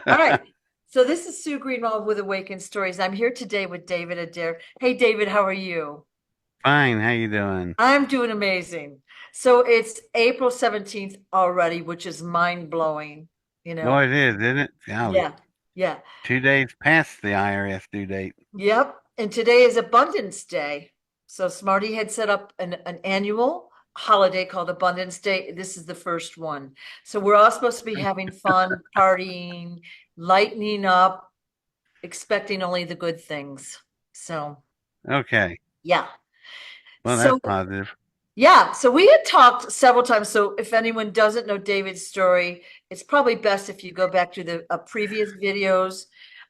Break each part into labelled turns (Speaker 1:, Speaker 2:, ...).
Speaker 1: All right. So this is Sue Greenwald with Awakened Stories. I'm here today with David Adair. Hey, David, how are you?
Speaker 2: Fine, how you doing?
Speaker 1: I'm doing amazing. So it's April 17th already, which is mind blowing, you
Speaker 2: Well,
Speaker 1: know?
Speaker 2: it is, isn't it? Golly,
Speaker 1: Yeah. Yeah.
Speaker 2: 2 days past the IRS due date.
Speaker 1: Yep. And today is Abundance Day. So Smarty had set up an annual holiday called Abundance Day. This is the first one. So we're all supposed to be having fun, partying, lightening up, expecting only the good things. So,
Speaker 2: Okay,
Speaker 1: yeah.
Speaker 2: well, that's
Speaker 1: So,
Speaker 2: positive.
Speaker 1: yeah. So we had talked several times. So if anyone doesn't know David's story, it's probably best if you go back to the previous videos.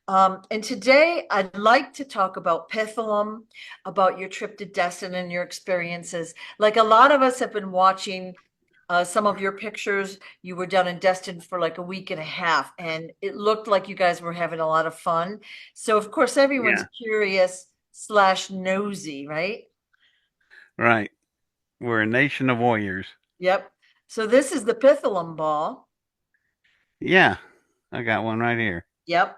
Speaker 1: And today I'd like to talk about Pitholem, about your trip to Destin and your experiences. Like a lot of us have been watching some of your pictures. You were down in Destin for like a week and a half, and it looked like you guys were having a lot of fun. So of course everyone's
Speaker 2: Yeah,
Speaker 1: curious slash nosy, right?
Speaker 2: right. We're a nation of warriors.
Speaker 1: Yep. So this is the Pitholem ball.
Speaker 2: Yeah, I got one right here.
Speaker 1: Yep.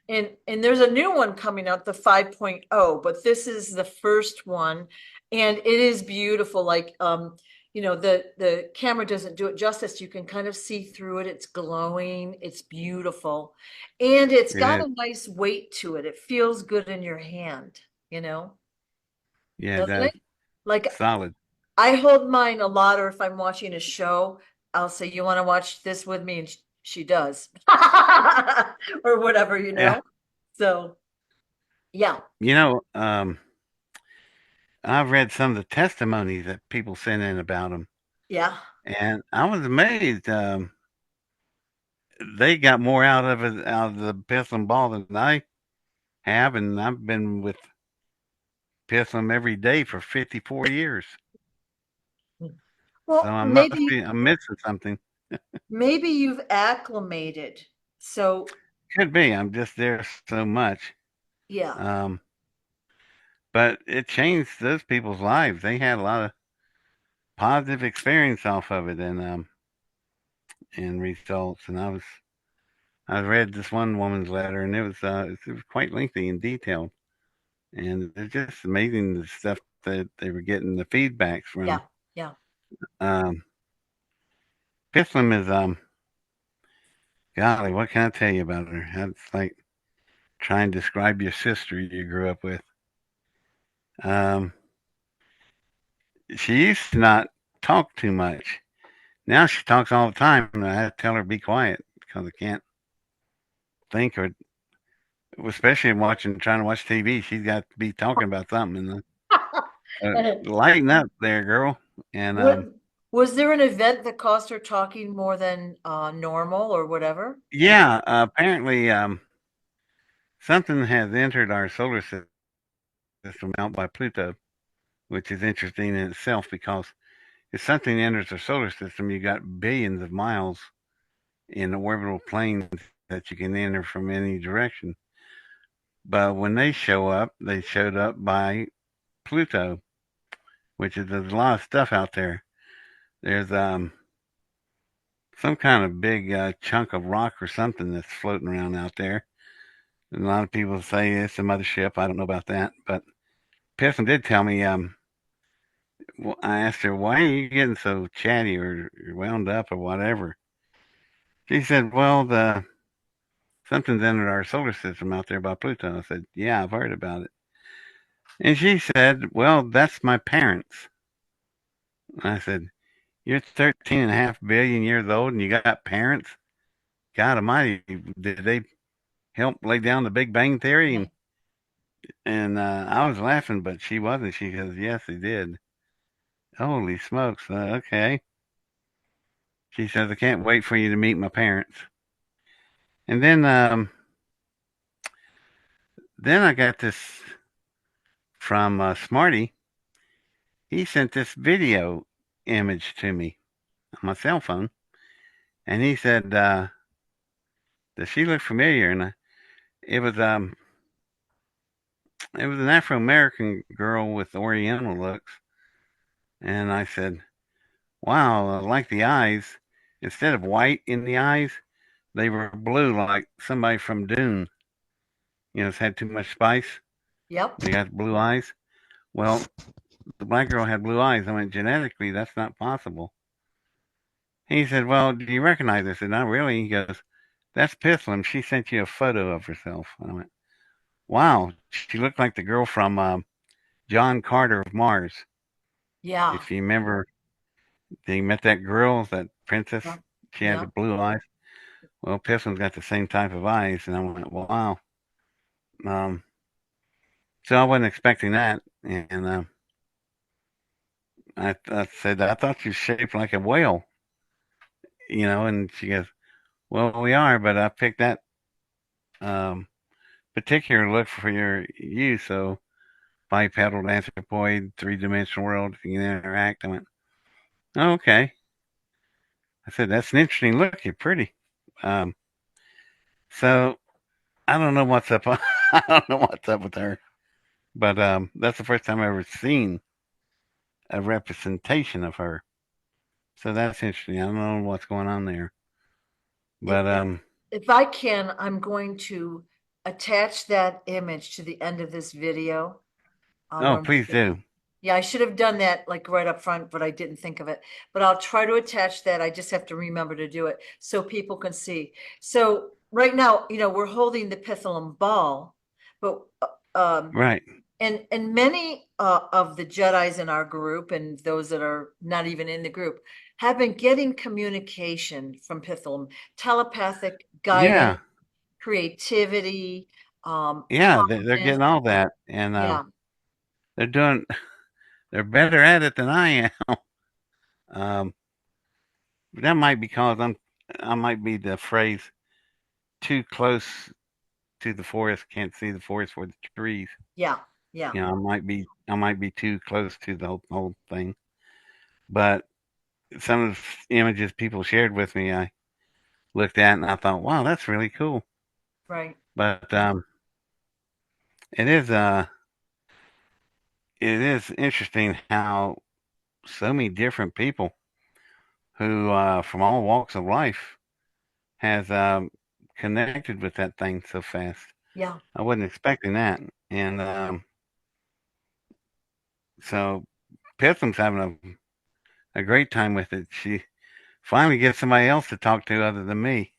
Speaker 1: And there's a new one coming out, the 5.0, but this is the first one and it is beautiful. Like the camera doesn't do it justice. You can kind of see through it. It's glowing. It's beautiful. And it's
Speaker 2: It
Speaker 1: got
Speaker 2: is.
Speaker 1: a nice weight to it. It feels good in your hand,
Speaker 2: Yeah, it
Speaker 1: doesn't
Speaker 2: does.
Speaker 1: it? Like
Speaker 2: Solid.
Speaker 1: I hold mine a lot, or if I'm watching a show, I'll say, "You want to watch this with me?" And she does, or whatever,
Speaker 2: Yeah,
Speaker 1: So, yeah,
Speaker 2: you know, I've read some of the testimonies that people sent in about them,
Speaker 1: yeah,
Speaker 2: and I was amazed. They got more out of the Pittsland ball than I have, and I've been with Pittsland every day for 54 years. So
Speaker 1: well,
Speaker 2: I'm missing something.
Speaker 1: maybe you've acclimated. So,
Speaker 2: Could be. I'm just there so much.
Speaker 1: yeah,
Speaker 2: Um, but it changed those people's lives. They had a lot of positive experience off of it and results. And I read this one woman's letter, and it was quite lengthy and detailed. And it's just amazing the stuff that they were getting the feedbacks from.
Speaker 1: yeah, yeah.
Speaker 2: Um, Pittsland is golly, what can I tell you about her? It's like trying to describe your sister you grew up with. Um, she used to not talk too much. Now she talks all the time, and I have to tell her to be quiet because I can't think, or especially trying to watch TV. She's got to be talking about something. And lighten up there, girl. And
Speaker 1: What was there an event that caused her talking more than normal or whatever?
Speaker 2: yeah, apparently something has entered our solar system out by Pluto, which is interesting in itself because if something enters our solar system, you got billions of miles in orbital planes that you can enter from any direction. But when they show up, they showed up by Pluto, which is there's a lot of stuff out there. There's some kind of big chunk of rock or something that's floating around out there. And a lot of people say it's a mothership. I don't know about that, but Pearson did tell me. Well, I asked her, "Why are you getting so chatty or wound up or whatever?" She said, "Well, the something's entered our solar system out there by Pluto." I said, "Yeah, I've heard about it." And she said, "Well, that's my parents." I said, "You're 13.5 billion years old and you got parents? God Almighty, did they help lay down the Big Bang Theory?" And I was laughing, but she wasn't. She goes, "Yes, they did." Holy smokes! Okay. She says, "I can't wait for you to meet my parents." And then I got this from Smarty. He sent this video image to me on my cell phone, and he said, "Does she look familiar?" And it was um, it was an Afro American girl with Oriental looks, and I said, "Wow, I like the eyes. Instead of white in the eyes, they were blue like somebody from Dune. It's had too much spice.
Speaker 1: Yep.
Speaker 2: They got blue eyes. Well, the black girl had blue eyes. I went, genetically, that's not possible. He said, well, do you recognize this? I said, not really. He goes, that's Pitholem. She sent you a photo of herself. I went, wow. She looked like the girl from John Carter of Mars.
Speaker 1: Yeah.
Speaker 2: If you remember, they met that girl, that princess.
Speaker 1: Yeah.
Speaker 2: She had the
Speaker 1: Yeah.
Speaker 2: blue eyes. Well, Pitholem's got the same type of eyes. And I went, wow. Um, so I wasn't expecting that. And I said, I thought you were shaped like a whale, and she goes, well, we are, but I picked that um, particular look for your use. So bipedal, anthropoid, three-dimensional world, if you can interact. I went, oh, okay. I said, that's an interesting look. You're pretty. Um, so I don't know what's up. I don't know what's up with her, but that's the first time I've ever seen a representation of her. So that's interesting. I don't know what's going on there,
Speaker 1: If,
Speaker 2: but
Speaker 1: if I can, I'm going to attach that image to the end of this video.
Speaker 2: oh,
Speaker 1: When
Speaker 2: please do.
Speaker 1: Yeah, I should have done that like right up front, but I didn't think of it. But I'll try to attach that. I just have to remember to do it so people can see. So right now, we're holding the Pitholem ball, but
Speaker 2: Right.
Speaker 1: and many of the Jedis in our group and those that are not even in the group have been getting communication from Pitholem, telepathic guidance,
Speaker 2: Yeah.
Speaker 1: creativity,
Speaker 2: Yeah. They're
Speaker 1: confidence.
Speaker 2: getting all that, and
Speaker 1: Yeah,
Speaker 2: they're doing. They're better at it than I am. Um, that might be because I might be the phrase too close to the forest, can't see the forest for the trees.
Speaker 1: yeah, yeah.
Speaker 2: I might be too close to the whole thing. But some of the images people shared with me, I looked at and I thought, wow, that's really cool.
Speaker 1: Right.
Speaker 2: But it is it is interesting how so many different people who from all walks of life has connected with that thing so fast.
Speaker 1: Yeah.
Speaker 2: I wasn't expecting that, and so Pithom's having a great time with it. She finally gets somebody else to talk to other than me,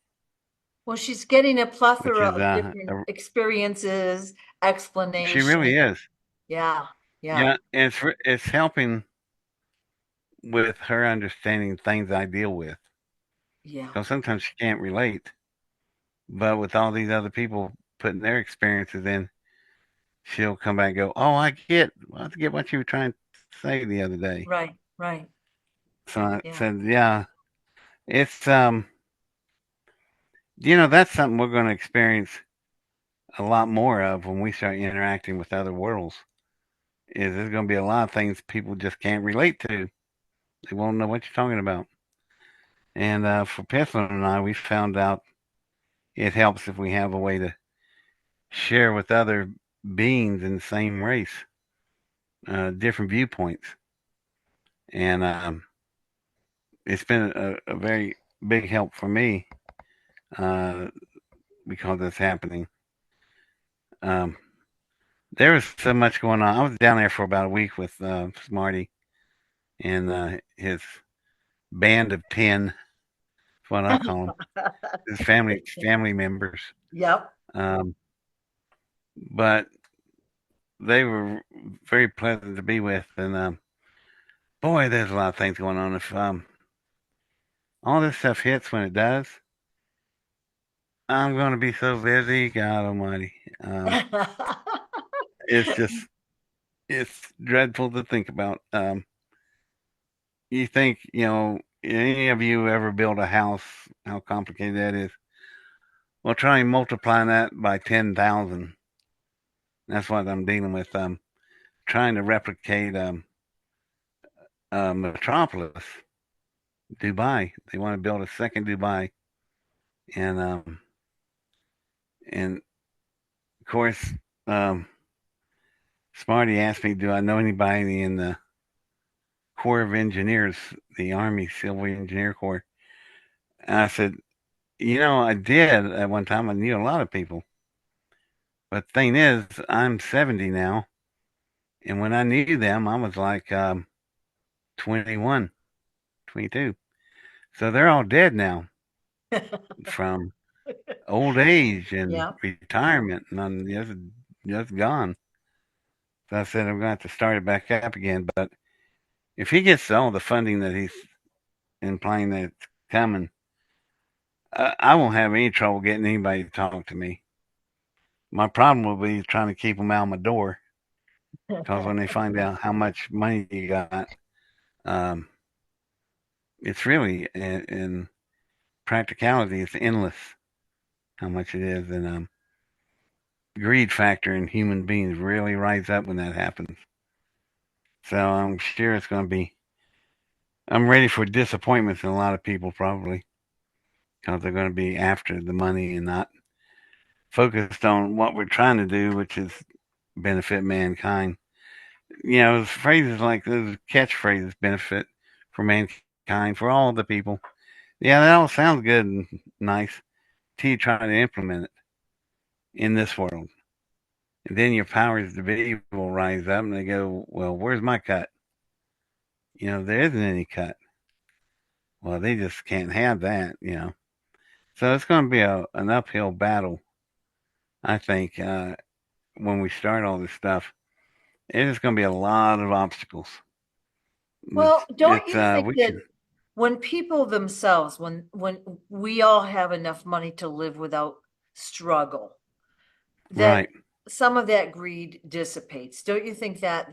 Speaker 1: Well, she's getting a
Speaker 2: which
Speaker 1: plethora
Speaker 2: is
Speaker 1: of different experiences,
Speaker 2: she
Speaker 1: explanation.
Speaker 2: really is.
Speaker 1: Yeah, yeah,
Speaker 2: Yeah, it's helping with her understanding things I deal with.
Speaker 1: yeah.
Speaker 2: Because sometimes she can't relate, but with all these other people putting their experiences in, she'll come back and go, "Oh, I get what you were trying to say the other day."
Speaker 1: Right, right.
Speaker 2: So I
Speaker 1: Yeah.
Speaker 2: said, "Yeah, it's that's something we're going to experience a lot more of when we start interacting with other worlds. Is there's going to be a lot of things people just can't relate to. They won't know what you're talking about." And for Pithlin and I, we found out it helps if we have a way to share with other beings in the same race, different viewpoints, and it's been a very big help for me uh, because it's happening. Um, there was so much going on. I was down there for about a week with Smarty and his band of 10. That's what I call them. His family members.
Speaker 1: Yep.
Speaker 2: Um, but they were very pleasant to be with, and boy, there's a lot of things going on. If all this stuff hits when it does, I'm going to be so busy. God Almighty, it's just it's dreadful to think about. You think any of you ever build a house? How complicated that is. Well, try and multiply that by 10,000. That's what I'm dealing with. Trying to replicate Metropolis, Dubai. They want to build a second Dubai, and and of course, um, Smarty asked me, "Do I know anybody in the Corps of Engineers, the Army Civil Engineer Corps?" And I said, I did at one time. I knew a lot of people. But the thing is, I'm 70 now. And when I knew them, I was like 21, 22. So they're all dead now from old age and
Speaker 1: Yeah.
Speaker 2: retirement. And I'm just gone. So I said, I'm going to have to start it back up again. But if he gets all the funding that he's implying that's coming, I won't have any trouble getting anybody to talk to me. My problem will be trying to keep them out my door because when they find out how much money you got, um, it's really in practicality, it's endless how much it is, and greed factor in human beings really rise up when that happens. So I'm sure it's going to be. I'm ready for disappointments in a lot of people probably because they're going to be after the money and not focused on what we're trying to do, which is benefit mankind. Phrases like those catchphrases, benefit for mankind, for all the people. Yeah, that all sounds good and nice till you try to implement it in this world. And then your powers to be will rise up and they go, well, where's my cut? There isn't any cut. Well, they just can't have that. So it's going to be an uphill battle, I think, when we start all this stuff. It is going to be a lot of obstacles.
Speaker 1: Well, don't
Speaker 2: It's
Speaker 1: you think
Speaker 2: we
Speaker 1: that
Speaker 2: can
Speaker 1: when people themselves, when we all have enough money to live without struggle, that
Speaker 2: right.
Speaker 1: some of that greed dissipates? Don't you think that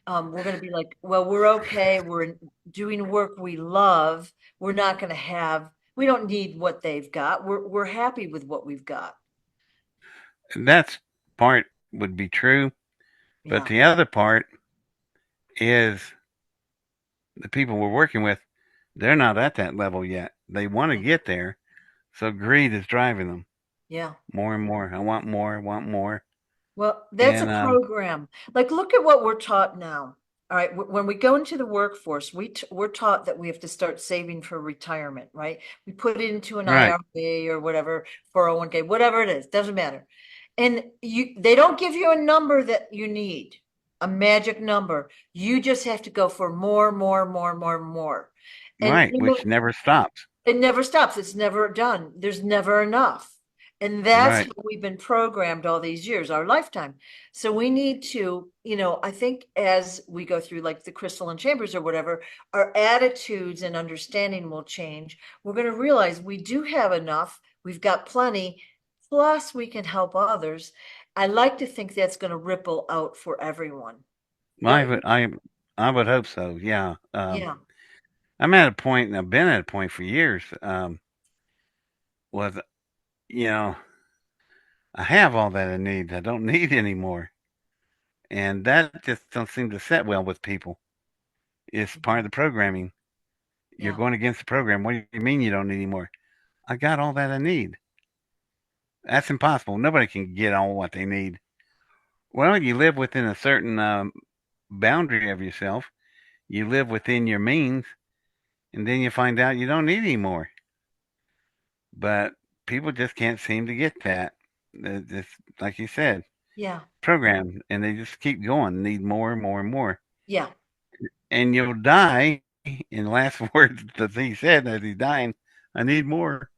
Speaker 1: we're going to be like, well, we're okay, we're doing work we love, we're not going to have, we don't need what they've got, we're happy with what we've got.
Speaker 2: That's part would be true, but
Speaker 1: Yeah,
Speaker 2: the other part is the people we're working with. They're not at that level yet. They want to
Speaker 1: yeah,
Speaker 2: get there, so greed is driving them
Speaker 1: yeah.
Speaker 2: more and more. I want more. I want more.
Speaker 1: Well, that's a
Speaker 2: And
Speaker 1: program. Like, look at what we're taught now. All right, when we go into the workforce, we're taught that we have to start saving for retirement, right? We put it into an
Speaker 2: right,
Speaker 1: IRA or whatever, 401k, whatever it is, doesn't matter. And they don't give you a number that you need, a magic number. You just have to go for more, more, more, more, more. And
Speaker 2: right, which never stops.
Speaker 1: it never stops. It's never done. There's never enough. And that's how
Speaker 2: Right.
Speaker 1: we've been programmed all these years, our lifetime. So we need to, I think as we go through like the crystalline chambers or whatever, our attitudes and understanding will change. We're going to realize we do have enough. We've got plenty. Plus, we can help others. I like to think that's going to ripple out for everyone.
Speaker 2: I
Speaker 1: Don't
Speaker 2: would
Speaker 1: you?
Speaker 2: I would hope so. Yeah.
Speaker 1: Yeah.
Speaker 2: I'm at a point, and I've been at a point for years. Was you know I have all that I need. I don't need anymore, and that just don't seem to set well with people. It's part of
Speaker 1: Mhm.
Speaker 2: the programming. You're
Speaker 1: Yeah.
Speaker 2: going against the program. What do you mean you don't need anymore? I got all that I need. That's impossible. Nobody can get all what they need. Well, you live within a certain boundary of yourself. You live within your means, and then you find out you don't need any more. But people just can't seem to get that. It's like you said,
Speaker 1: Yeah.
Speaker 2: program, and they just keep going, need more and more and more.
Speaker 1: Yeah.
Speaker 2: And you'll die. In the last words that he said as he's dying, I need more.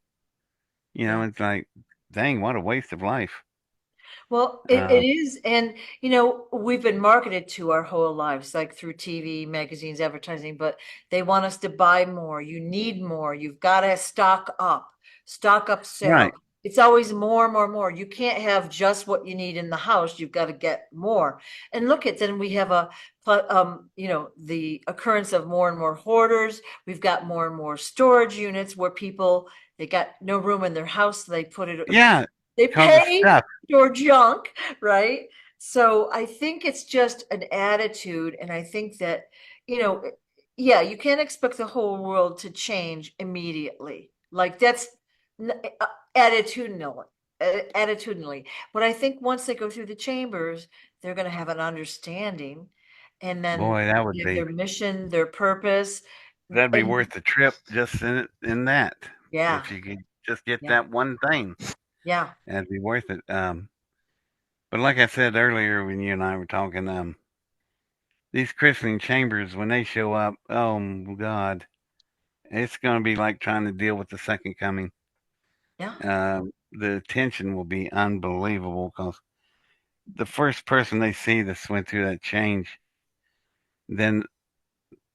Speaker 1: Yeah.
Speaker 2: It's like, dang, what a waste of life.
Speaker 1: Well, it
Speaker 2: Uh,
Speaker 1: is. And, we've been marketed to our whole lives, like through TV, magazines, advertising, but they want us to buy more. You need more. You've got to stock up, Sarah.
Speaker 2: right.
Speaker 1: It's always more, more, more. You can't have just what you need in the house. You've got to get more. And look at, then we have the occurrence of more and more hoarders. We've got more and more storage units where people, they got no room in their house. So they put it,
Speaker 2: Yeah,
Speaker 1: they
Speaker 2: because of
Speaker 1: pay
Speaker 2: stuff.
Speaker 1: your junk, right? So I think it's just an attitude. And I think that, you know, yeah, you can't expect the whole world to change immediately. Like that's attitudinal, attitudinally. But I think once they go through the chambers, they're going to have an understanding, and then
Speaker 2: Boy, that would
Speaker 1: they have their
Speaker 2: be
Speaker 1: mission, their purpose,
Speaker 2: that'd be
Speaker 1: and
Speaker 2: worth the trip just in that.
Speaker 1: yeah,
Speaker 2: If you could Just get
Speaker 1: Yeah.
Speaker 2: that one thing.
Speaker 1: Yeah.
Speaker 2: That'd be worth it. But like I said earlier when you and I were talking, these christening chambers when they show up, oh God, it's going to be like trying to deal with the second coming.
Speaker 1: Yeah.
Speaker 2: The tension will be unbelievable because the first person they see that's went through that change, then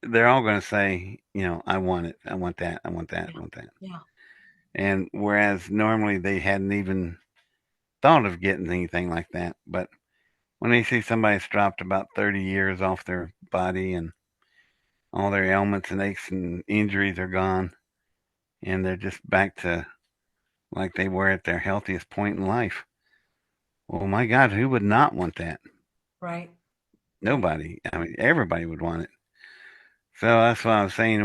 Speaker 2: they're all going to say, I want it, I want that, I want that,
Speaker 1: Yeah.
Speaker 2: I want that.
Speaker 1: Yeah.
Speaker 2: And whereas normally they hadn't even thought of getting anything like that, but when they see somebody that's dropped about 30 years off their body and all their ailments and aches and injuries are gone, and they're just back to like they were at their healthiest point in life. Well, my God, who would not want that?
Speaker 1: Right. Right.
Speaker 2: Nobody. I mean, everybody would want it. So that's what I was saying.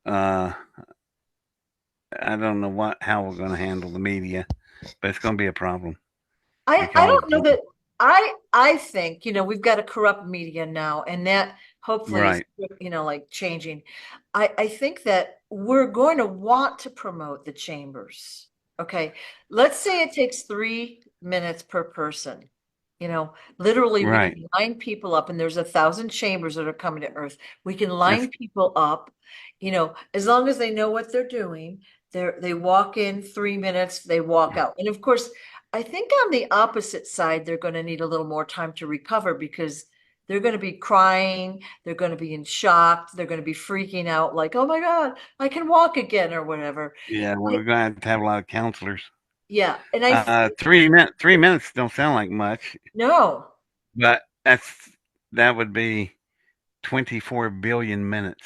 Speaker 2: Uh, I don't know how we're going to handle the media, but it's going to be a problem
Speaker 1: I
Speaker 2: because,
Speaker 1: don't know that I think, we've got a corrupt media now, and that hopefully is,
Speaker 2: right,
Speaker 1: like changing. I think that we're going to want to promote the chambers. Okay. Let's say it takes 3 minutes per person. Literally we
Speaker 2: right.
Speaker 1: can line people up, and there's 1,000 chambers that are coming to Earth. We can
Speaker 2: That's,
Speaker 1: line people up, as long as they know what they're doing. They walk in 3 minutes, they walk out. And of course, I think on the opposite side, they're going to need a little more time to recover because they're going to be crying, they're going to be in shock, they're going to be freaking out, like, oh my God, I can walk again, or whatever.
Speaker 2: yeah,
Speaker 1: I,
Speaker 2: we're going to have a lot of counselors.
Speaker 1: yeah. And I think,
Speaker 2: 3 minutes don't sound like much,
Speaker 1: no,
Speaker 2: but that would be 24 billion minutes.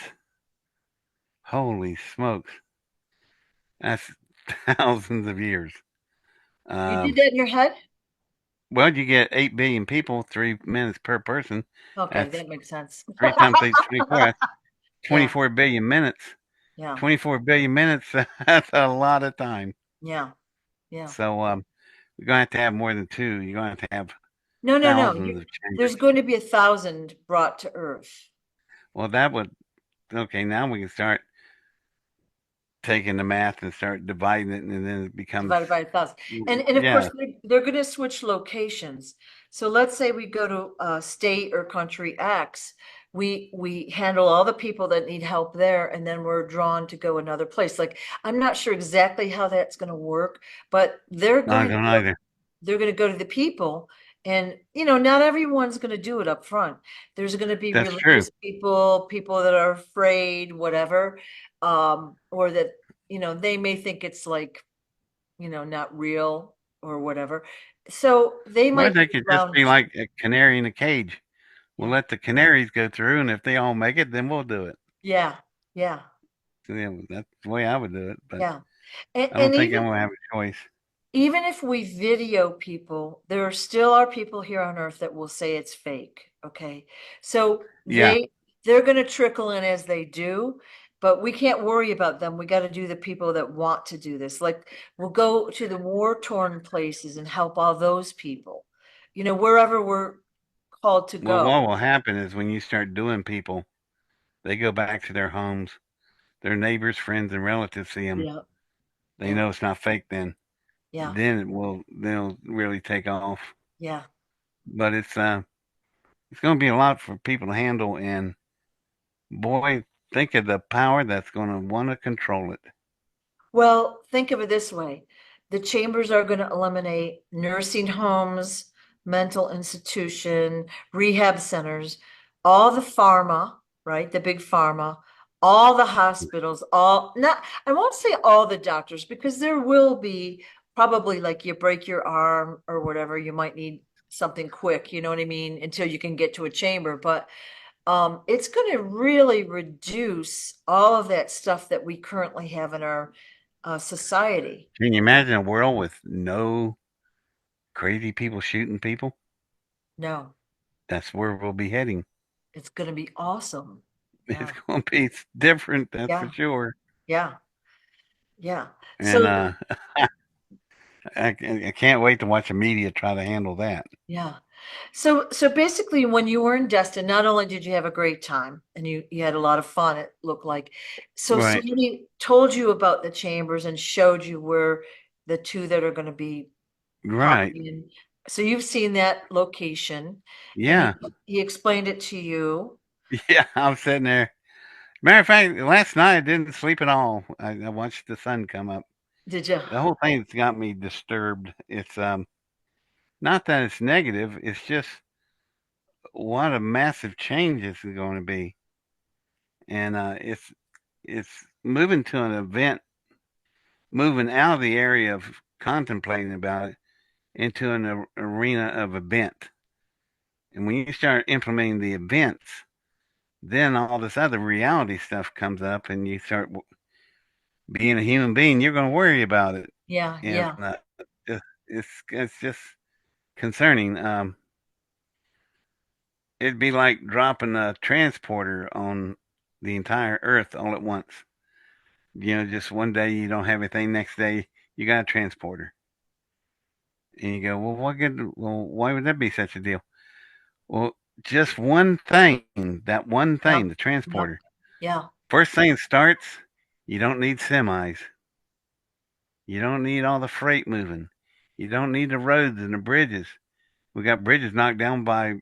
Speaker 2: Holy smokes. That's thousands of years.
Speaker 1: you did
Speaker 2: Um,
Speaker 1: that in your head?
Speaker 2: well, you get 8 billion people, 3 minutes per person.
Speaker 1: Okay,
Speaker 2: That's
Speaker 1: that makes sense.
Speaker 2: three times 8 is 24. That's
Speaker 1: Yeah,
Speaker 2: 24 billion minutes.
Speaker 1: yeah,
Speaker 2: 24 billion minutes, that's a lot of time.
Speaker 1: yeah, yeah.
Speaker 2: So you're going to have more than two. You're going to have
Speaker 1: No, no, no.
Speaker 2: thousands of chambers.
Speaker 1: There's going to be 1,000 brought to Earth,
Speaker 2: Well, okay, now we can start taking the math and start dividing it, and then it becomes,
Speaker 1: divided by 1,000. And of course,
Speaker 2: yeah,
Speaker 1: they're going to switch locations. So let's say we go to state or country X. We handle all the people that need help there, and then we're drawn to go another place. Like, I'm not sure exactly how that's going to work, but
Speaker 2: I don't either.
Speaker 1: they're going to go to the people. And not everyone's going to do it up front. There's going to be
Speaker 2: That's true.
Speaker 1: religious people, people that are afraid, whatever, or that they may think it's like, not real or whatever. So they
Speaker 2: Or
Speaker 1: might
Speaker 2: they
Speaker 1: be
Speaker 2: could just be
Speaker 1: around.
Speaker 2: like a canary in a cage. We'll
Speaker 1: Yeah.
Speaker 2: let the canaries go through, and if they all make it, then we'll do it.
Speaker 1: Yeah. Yeah.
Speaker 2: So, yeah, that's the way I would do it, but
Speaker 1: Yeah. And,
Speaker 2: I don't
Speaker 1: and
Speaker 2: think I'm
Speaker 1: even
Speaker 2: going to have a choice.
Speaker 1: even if we video people, there still are people here on Earth that will say it's fake. Okay. So
Speaker 2: Yeah.
Speaker 1: they're going to trickle in as they do, but we can't worry about them. We got to do the people that want to do this. Like, we'll go to the war-torn places and help all those people, wherever we're called to
Speaker 2: Well,
Speaker 1: go.
Speaker 2: what will happen is when you start doing people, they go back to their homes. Their neighbors, friends, and relatives see them.
Speaker 1: Yeah.
Speaker 2: They
Speaker 1: Yeah.
Speaker 2: know it's not fake then.
Speaker 1: Yeah.
Speaker 2: Then they'll really take off.
Speaker 1: Yeah.
Speaker 2: But it's going to be a lot for people to handle. And boy, think of the power that's going to want to control it.
Speaker 1: Well, think of it this way. The chambers are going to eliminate nursing homes, mental institution, rehab centers, all the pharma, right? The big pharma, all the hospitals, all not, I won't say all the doctors, because there will be probably, like, you break your arm or whatever, you might need something quick, you know what I mean, until you can get to a chamber. But it's going to really reduce all of that stuff that we currently have in our society.
Speaker 2: Can you imagine a world with no crazy people shooting people?
Speaker 1: No,
Speaker 2: That's where we'll be heading.
Speaker 1: it's going to be awesome.
Speaker 2: It's
Speaker 1: Yeah,
Speaker 2: going to be different, that's for
Speaker 1: yeah,
Speaker 2: sure.
Speaker 1: yeah, yeah.
Speaker 2: And
Speaker 1: So,
Speaker 2: I can't wait to watch the media try to handle that.
Speaker 1: yeah. So basically, when you were in Destin, not only did you have a great time and you had a lot of fun, it looked like. So
Speaker 2: Right.
Speaker 1: somebody told you about the chambers and showed you where the two that are going to be
Speaker 2: Right.
Speaker 1: popping in. So you've seen that location, and
Speaker 2: Yeah.
Speaker 1: he explained it to you.
Speaker 2: Yeah. I was sitting there. Matter of fact, last night I didn't sleep at all. I watched the sun come up.
Speaker 1: Did you?
Speaker 2: The whole thing's got me disturbed. It's not that it's negative. It's just what a massive change this is going to be, and it's moving to an event, moving out of the area of contemplating about it into an arena of event. And when you start implementing the events, then all this other reality stuff comes up, and you start being a human being. You're going to worry about it,
Speaker 1: Yeah,
Speaker 2: and
Speaker 1: yeah,
Speaker 2: it's just concerning. It'd be like dropping a transporter on the entire Earth all at once. Just one day you don't have anything, next day you got a transporter, and you go, well, what good? Well, why would that be such a deal? Well, just one thing, that one
Speaker 1: yep,
Speaker 2: thing, the
Speaker 1: yep,
Speaker 2: transporter.
Speaker 1: yeah,
Speaker 2: First thing it starts, you don't need semis. You don't need all the freight moving. You don't need the roads and the bridges. We got bridges knocked down by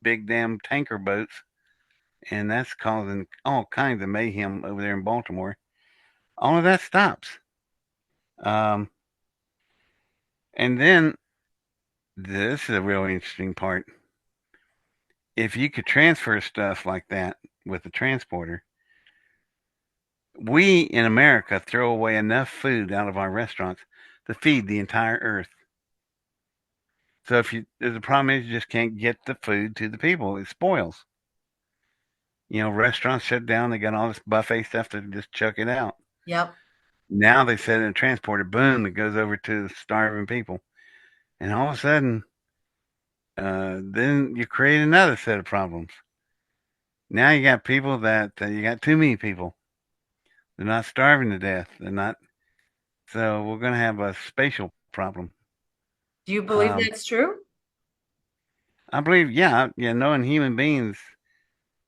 Speaker 2: big damn tanker boats, and that's causing all kinds of mayhem over there in Baltimore. All of that stops. Um, and then this is a real interesting part. If you could transfer stuff like that with the transporter, we in America throw away enough food out of our restaurants to feed the entire earth. So if you, the problem is you just can't get the food to the people. It spoils. Restaurants shut down. They got all this buffet stuff to just chuck it out.
Speaker 1: yep.
Speaker 2: Now they set in a transporter, boom, it goes over to the starving people. And all of a sudden, then you create another set of problems. Now you got people that you got too many people. They're not starving to death. They're not. So we're going to have a spatial problem.
Speaker 1: Do you believe
Speaker 2: Um,
Speaker 1: that's true?
Speaker 2: I believe, yeah, knowing human beings,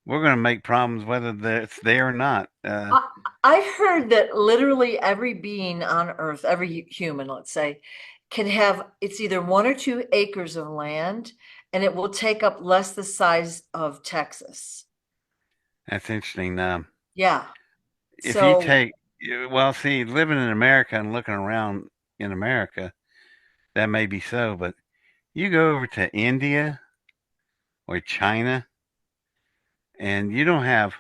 Speaker 2: we're going to make problems whether it's there or not.
Speaker 1: I, I've heard that literally every being on Earth, every human, let's say, can have it's either 1 or 2 acres of land, and it will take up less the size of Texas.
Speaker 2: That's interesting.
Speaker 1: Yeah.
Speaker 2: If you
Speaker 1: So,
Speaker 2: take, well, see, living in America and looking around in America, that may be so, but you go over to India or China, and you don't have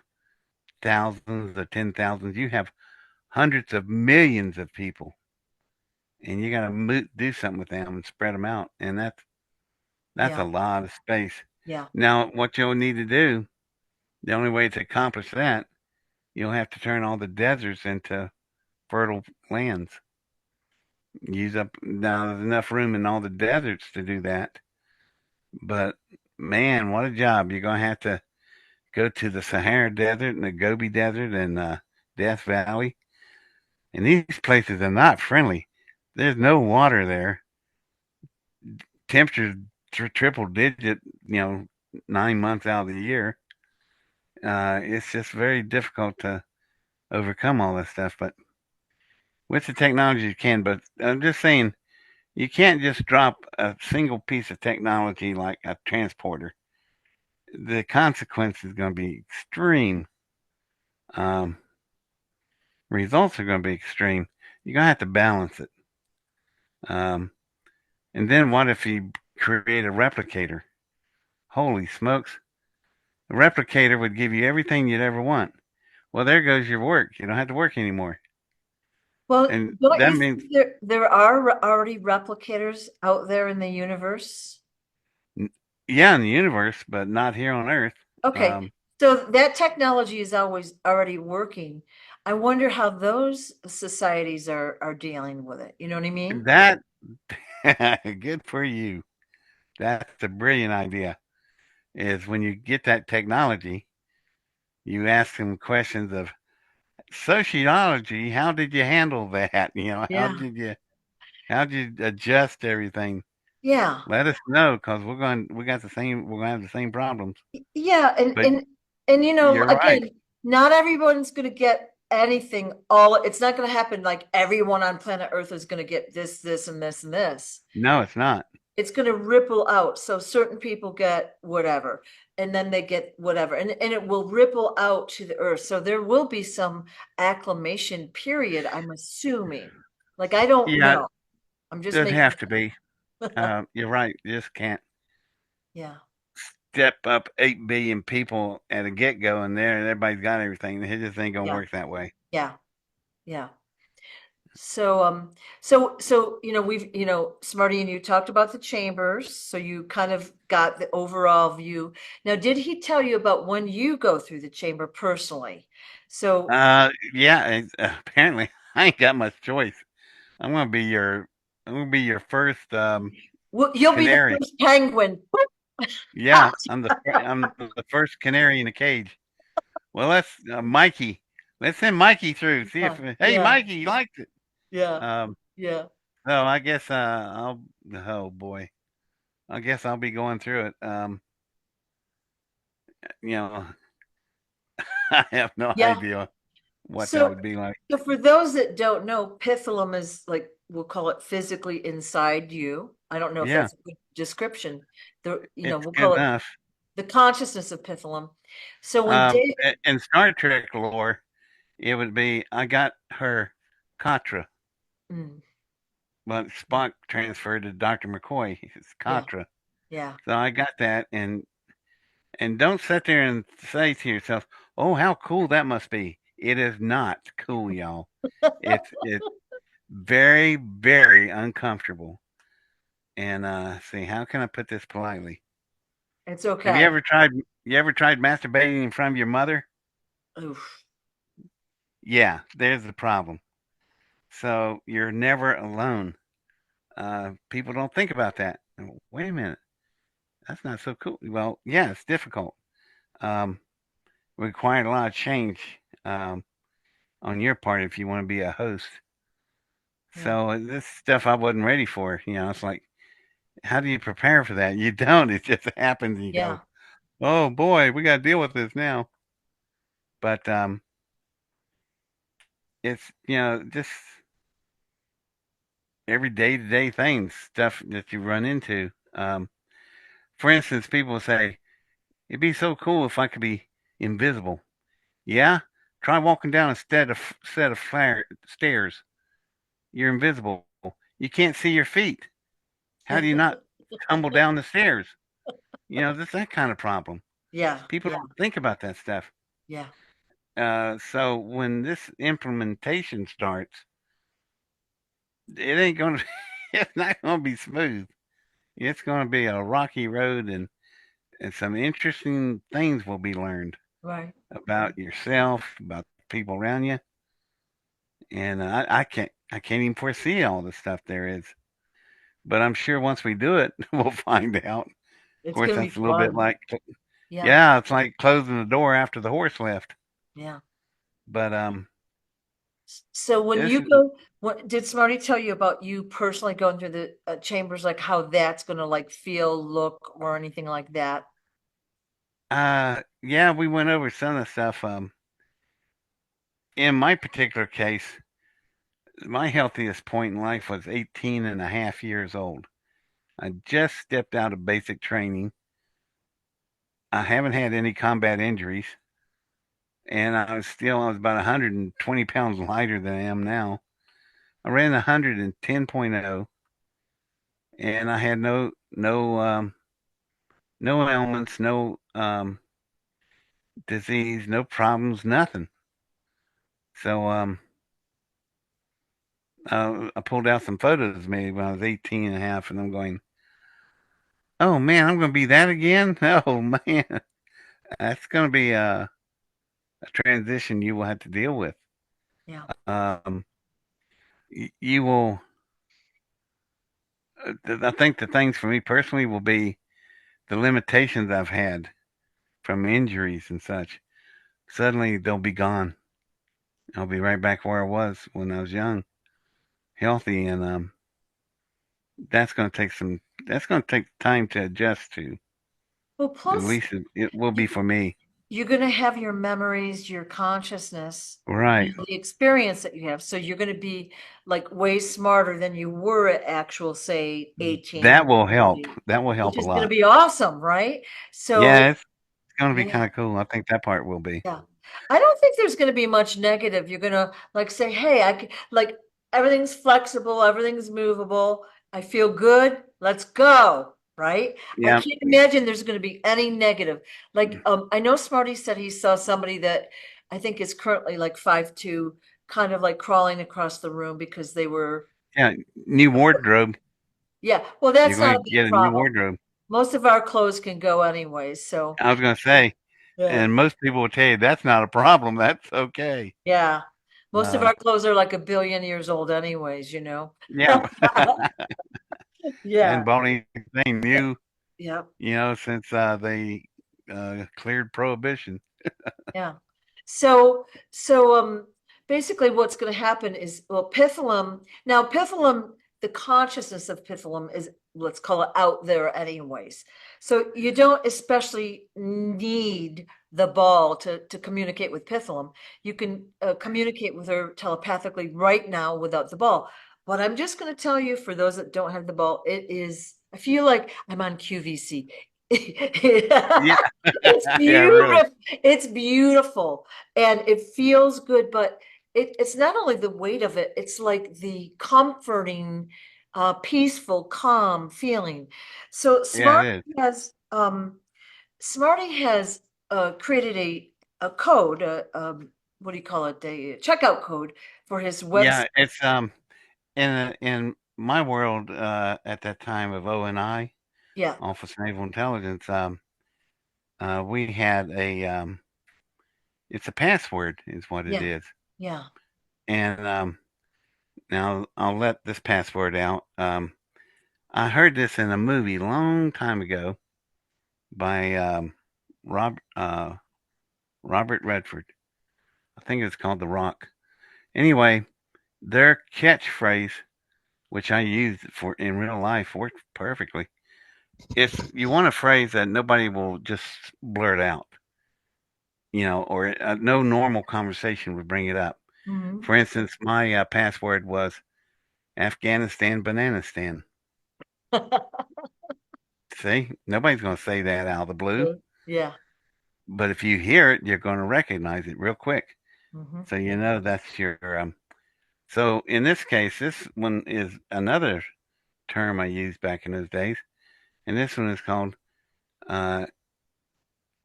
Speaker 2: thousands or 10,000s. You have hundreds of millions of people, and you got to do something with them and spread them out, and that's a
Speaker 1: yeah,
Speaker 2: lot of space.
Speaker 1: yeah.
Speaker 2: Now, what you'll need to do, the only way to accomplish that, you'll have to turn all the deserts into fertile lands. Use up now. There's enough room in all the deserts to do that, but man, what a job! You're gonna have to go to the Sahara Desert and the Gobi Desert and Death Valley, and these places are not friendly. There's no water there. Temperatures triple digit, 9 months out of the year. It's just very difficult to overcome all this stuff. But with the technology, you can. But I'm just saying, you can't just drop a single piece of technology like a transporter. The consequence is going to be extreme. Um, Results are going to be extreme. You're going to have to balance it. Um, and then what if you create a replicator? Holy smokes. A replicator would give you everything you'd ever want. Well, there goes your work. You don't have to work anymore.
Speaker 1: Well,
Speaker 2: And
Speaker 1: don't
Speaker 2: that
Speaker 1: you
Speaker 2: means,
Speaker 1: think there are already replicators out there in the universe?
Speaker 2: yeah, in the universe, but not here on Earth.
Speaker 1: Okay,
Speaker 2: Um,
Speaker 1: so that technology is always already working. I wonder how those societies are dealing with it. You know what I mean?
Speaker 2: that, good for you. That's a brilliant idea. Is when you get that technology, you ask them questions of sociology. How did you handle that?
Speaker 1: Yeah.
Speaker 2: How did you adjust everything?
Speaker 1: Yeah.
Speaker 2: Let us know because we're gonna have the same problems.
Speaker 1: Yeah,
Speaker 2: But
Speaker 1: and
Speaker 2: you're right.
Speaker 1: again, not everyone's going to get anything all. It's not going to happen like everyone on planet Earth is going to get this and this and this.
Speaker 2: No, it's not.
Speaker 1: It's going to ripple out. So certain people get whatever, and then they get whatever, and it will ripple out to the Earth. So there will be some acclimation period, I'm assuming. Like I don't
Speaker 2: Yeah,
Speaker 1: know. I'm just
Speaker 2: there'd
Speaker 1: making.
Speaker 2: have to be. You're right. You just can't
Speaker 1: Yeah,
Speaker 2: step up 8 billion people at a get go and there and everybody's got everything. It just ain't gonna
Speaker 1: yeah,
Speaker 2: work that way.
Speaker 1: yeah, yeah. So we've Smarty and you talked about the chambers, so you kind of got the overall view. Now, did he tell you about when you go through the chamber personally? So,
Speaker 2: Yeah. Apparently, I ain't got much choice. I'm gonna be your I'm gonna be your first
Speaker 1: well, you'll be the
Speaker 2: canary.
Speaker 1: first penguin.
Speaker 2: Yeah, I'm the first canary in a cage. Well, let's Mikey. Let's send Mikey through. See if
Speaker 1: Yeah,
Speaker 2: hey
Speaker 1: yeah,
Speaker 2: Mikey, you liked it.
Speaker 1: yeah,
Speaker 2: Um,
Speaker 1: yeah,
Speaker 2: so I guess I'll oh boy, I guess I'll be going through it. You know, I have no
Speaker 1: yeah.
Speaker 2: idea what that
Speaker 1: So,
Speaker 2: would be like.
Speaker 1: so for those that don't know, Pitholem is like we'll call it physically inside you. I don't know if
Speaker 2: Yeah,
Speaker 1: that's a good description.
Speaker 2: it's
Speaker 1: We'll
Speaker 2: good
Speaker 1: call it
Speaker 2: enough.
Speaker 1: the consciousness of Pitholem. So when David,
Speaker 2: In Star Trek lore, it would be I got her Katra,
Speaker 1: mm,
Speaker 2: but Spock transferred to Dr. McCoy. It's
Speaker 1: yeah,
Speaker 2: Katra.
Speaker 1: yeah.
Speaker 2: So I got that, and don't sit there and say to yourself, "Oh, how cool that must be." It is not cool, y'all. It's very very uncomfortable. And see, how can I put this politely?
Speaker 1: It's
Speaker 2: Have
Speaker 1: okay.
Speaker 2: you ever tried masturbating in front of your mother?
Speaker 1: Oof.
Speaker 2: Yeah, there's the problem. So you're never alone. People don't think about that. Wait a minute, that's not so cool. Well, yeah, it's difficult. Um, Required a lot of change on your part if you want to be a host.
Speaker 1: Yeah,
Speaker 2: So this stuff I wasn't ready for. It's like, how do you prepare for that? You don't. It just happens, and you
Speaker 1: yeah,
Speaker 2: go, "Oh boy, we got to deal with this now." But it's just every day to day things, stuff that you run into. For instance, people say it'd be so cool if I could be invisible. Yeah, try walking down a set of stairs. You're invisible. You can't see your feet. How do you not tumble down the stairs? That's that kind of problem.
Speaker 1: yeah,
Speaker 2: People
Speaker 1: yeah,
Speaker 2: don't think about that stuff.
Speaker 1: yeah,
Speaker 2: So when this implementation starts, it ain't gonna, it's not gonna be smooth. It's gonna be a rocky road, and some interesting things will be learned
Speaker 1: right. Right.
Speaker 2: about yourself, about people around you, and I can't even foresee all the stuff there is. But I'm sure once we do it, we'll find out. Of
Speaker 1: It's
Speaker 2: course,
Speaker 1: gonna
Speaker 2: that's
Speaker 1: be
Speaker 2: a little bit
Speaker 1: fun.
Speaker 2: like,
Speaker 1: Yeah,
Speaker 2: yeah, it's like closing the door after the horse left.
Speaker 1: yeah.
Speaker 2: But
Speaker 1: So when
Speaker 2: this
Speaker 1: you
Speaker 2: is
Speaker 1: go, what did Smarty tell you about you personally going through the chambers, like how that's gonna like feel, look, or anything like that?
Speaker 2: yeah, we went over some of the stuff. In my particular case, my healthiest point in life was 18 and a half years old. I just stepped out of basic training. I haven't had any combat injuries, and I was about 120 pounds lighter than I am now. I ran 110.0, and I had no ailments, no disease, no problems, nothing. So I pulled out some photos of me when I was 18 and a half, and I'm going, oh man, I'm going to be that again? Oh man, that's going to be a transition you will have to deal with.
Speaker 1: Yeah,
Speaker 2: Um, you will, I think the things for me personally will be the limitations I've had from injuries and such. Suddenly they'll be gone. I'll be right back where I was when I was young, healthy, and that's going to take some. That's going to take time to adjust to.
Speaker 1: Well,
Speaker 2: At
Speaker 1: plus
Speaker 2: least it will be
Speaker 1: you,
Speaker 2: for me.
Speaker 1: you're going to have your memories, your consciousness,
Speaker 2: Right.
Speaker 1: and the experience that you have. So you're going to be like way smarter than you were at actual, say, 18
Speaker 2: That
Speaker 1: or
Speaker 2: will help.
Speaker 1: 20,
Speaker 2: That will
Speaker 1: which
Speaker 2: help a
Speaker 1: is going to
Speaker 2: lot.
Speaker 1: be awesome, right? So,
Speaker 2: Yeah, it's going to be
Speaker 1: yeah.
Speaker 2: kind of cool. I think that part will be.
Speaker 1: Yeah. I don't think there's going to be much negative. You're going to like say, hey, like everything's flexible, everything's movable. I feel good. Let's go. Right. I
Speaker 2: Yeah.
Speaker 1: can't imagine there's going to be any negative. Like, I know Smarty said he saw somebody that I think is currently like 5'2", kind of like crawling across the room because they were,
Speaker 2: Yeah. New wardrobe.
Speaker 1: yeah. Well,
Speaker 2: You're
Speaker 1: that's not
Speaker 2: going
Speaker 1: a
Speaker 2: to
Speaker 1: big
Speaker 2: get a new
Speaker 1: problem.
Speaker 2: wardrobe.
Speaker 1: Most of our clothes can go anyways. So,
Speaker 2: I was going to
Speaker 1: yeah.
Speaker 2: say,
Speaker 1: Yeah.
Speaker 2: and most people will tell you that's not a problem. That's okay.
Speaker 1: Yeah. Most of
Speaker 2: Uh,
Speaker 1: our clothes are like a billion years old anyways, you know?
Speaker 2: yeah.
Speaker 1: Yeah.
Speaker 2: And bought anything
Speaker 1: Yeah.
Speaker 2: new,
Speaker 1: Yeah.
Speaker 2: since they cleared prohibition.
Speaker 1: Yeah. So, so basically what's going to happen is, well, Pitholem, now Pitholem, the consciousness of Pitholem is, let's call it out there anyways. So you don't especially need the ball to communicate with Pitholem. You can communicate with her telepathically right now without the ball. But I'm just going to tell you, for those that don't have the ball, it is, I feel like I'm on QVC.
Speaker 2: Yeah.
Speaker 1: It's
Speaker 2: Yeah, really.
Speaker 1: beautiful. It's beautiful and it feels good, but it's not only the weight of it, it's like the comforting, peaceful, calm feeling. So
Speaker 2: Yeah, it is.
Speaker 1: Smarty has created a code, what do you call it? A checkout code for his website.
Speaker 2: Yeah, it's in my world at that time of O&I,
Speaker 1: Yeah,
Speaker 2: Office of Naval Intelligence, we had it's a password is what it
Speaker 1: yeah,
Speaker 2: is.
Speaker 1: yeah,
Speaker 2: And now I'll let this password out. I heard this in a movie long time ago by Rob, Robert Redford. I think it's called The Rock. Anyway, their catchphrase, which I used for in real life, worked perfectly. It's you want a phrase that nobody will just blurt out, or no normal conversation would bring it up.
Speaker 1: hmm
Speaker 2: For instance, my password was Afghanistan, Bananistan. See, nobody's going to say that out of the blue,
Speaker 1: yeah.
Speaker 2: but if you hear it, you're going to recognize it real quick.
Speaker 1: hmm
Speaker 2: So you know that's your. So in this case, this one is another term I used back in those days, and this one is called. Uh,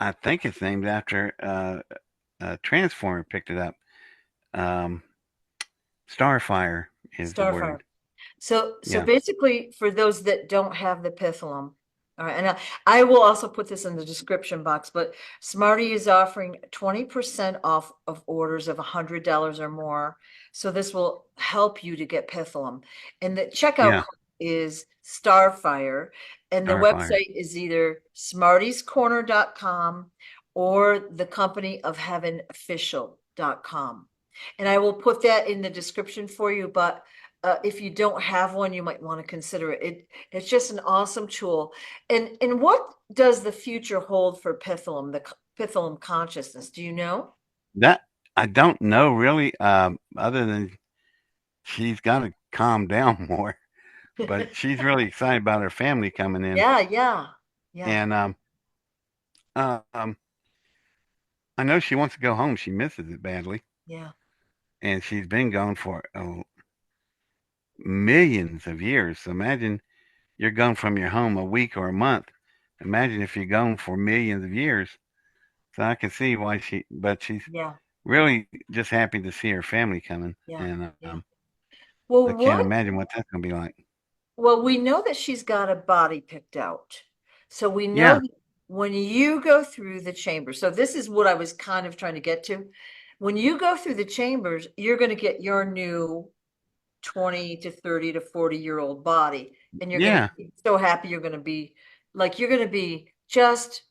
Speaker 2: I think it's named after a Transformer picked it up. Um, Starfire is the
Speaker 1: Starfire.
Speaker 2: word.
Speaker 1: So
Speaker 2: Yeah,
Speaker 1: basically, for those that don't have the Pitholem, all right, and I will also put this in the description box, but Smarty is offering 20% off of orders of $100 or more. So this will help you to get Pitholem. And the checkout
Speaker 2: yeah,
Speaker 1: code is Starfire, and the
Speaker 2: Starfire.
Speaker 1: website is either smartiescorner.com or the company of heaven official.com. And I will put that in the description for you, but if you don't have one, you might want to consider it. It's just an awesome tool. And what does the future hold for Pitholem, the Pitholem consciousness? Do you know?
Speaker 2: That I don't know really, other than she's got to calm down more. But she's really excited about her family coming in,
Speaker 1: Yeah, yeah, yeah,
Speaker 2: and um, I know she wants to go home. She misses it badly,
Speaker 1: yeah,
Speaker 2: and she's been gone for millions of years. So imagine you're gone from your home a week or a month. Imagine if you're gone for millions of years. So I can see why but she's
Speaker 1: yeah,
Speaker 2: really just happy to see her family coming,
Speaker 1: yeah,
Speaker 2: and
Speaker 1: yeah. Well,
Speaker 2: I can't
Speaker 1: what
Speaker 2: imagine what that's gonna be like.
Speaker 1: Well, we know that she's got a body picked out. So we know
Speaker 2: Yeah,
Speaker 1: that when you go through the chamber, so this is what I was kind of trying to get to. When you go through the chambers, you're going to get your new 20 to 30 to 40-year-old body. And you're going to
Speaker 2: yeah,
Speaker 1: be so happy you're going to be just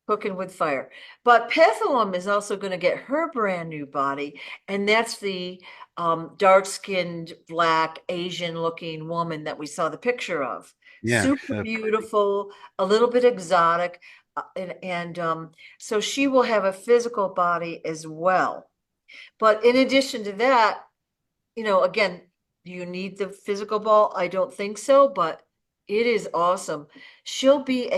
Speaker 1: cooking with fire. But Petholum is also going to get her brand new body, and that's the dark-skinned, black, Asian-looking woman that we saw the picture of.
Speaker 2: Yeah,
Speaker 1: Super
Speaker 2: so pretty.
Speaker 1: beautiful, a little bit exotic, and so she will have a physical body as well. But in addition to that, again, do you need the physical ball? I don't think so, but it is awesome. She'll be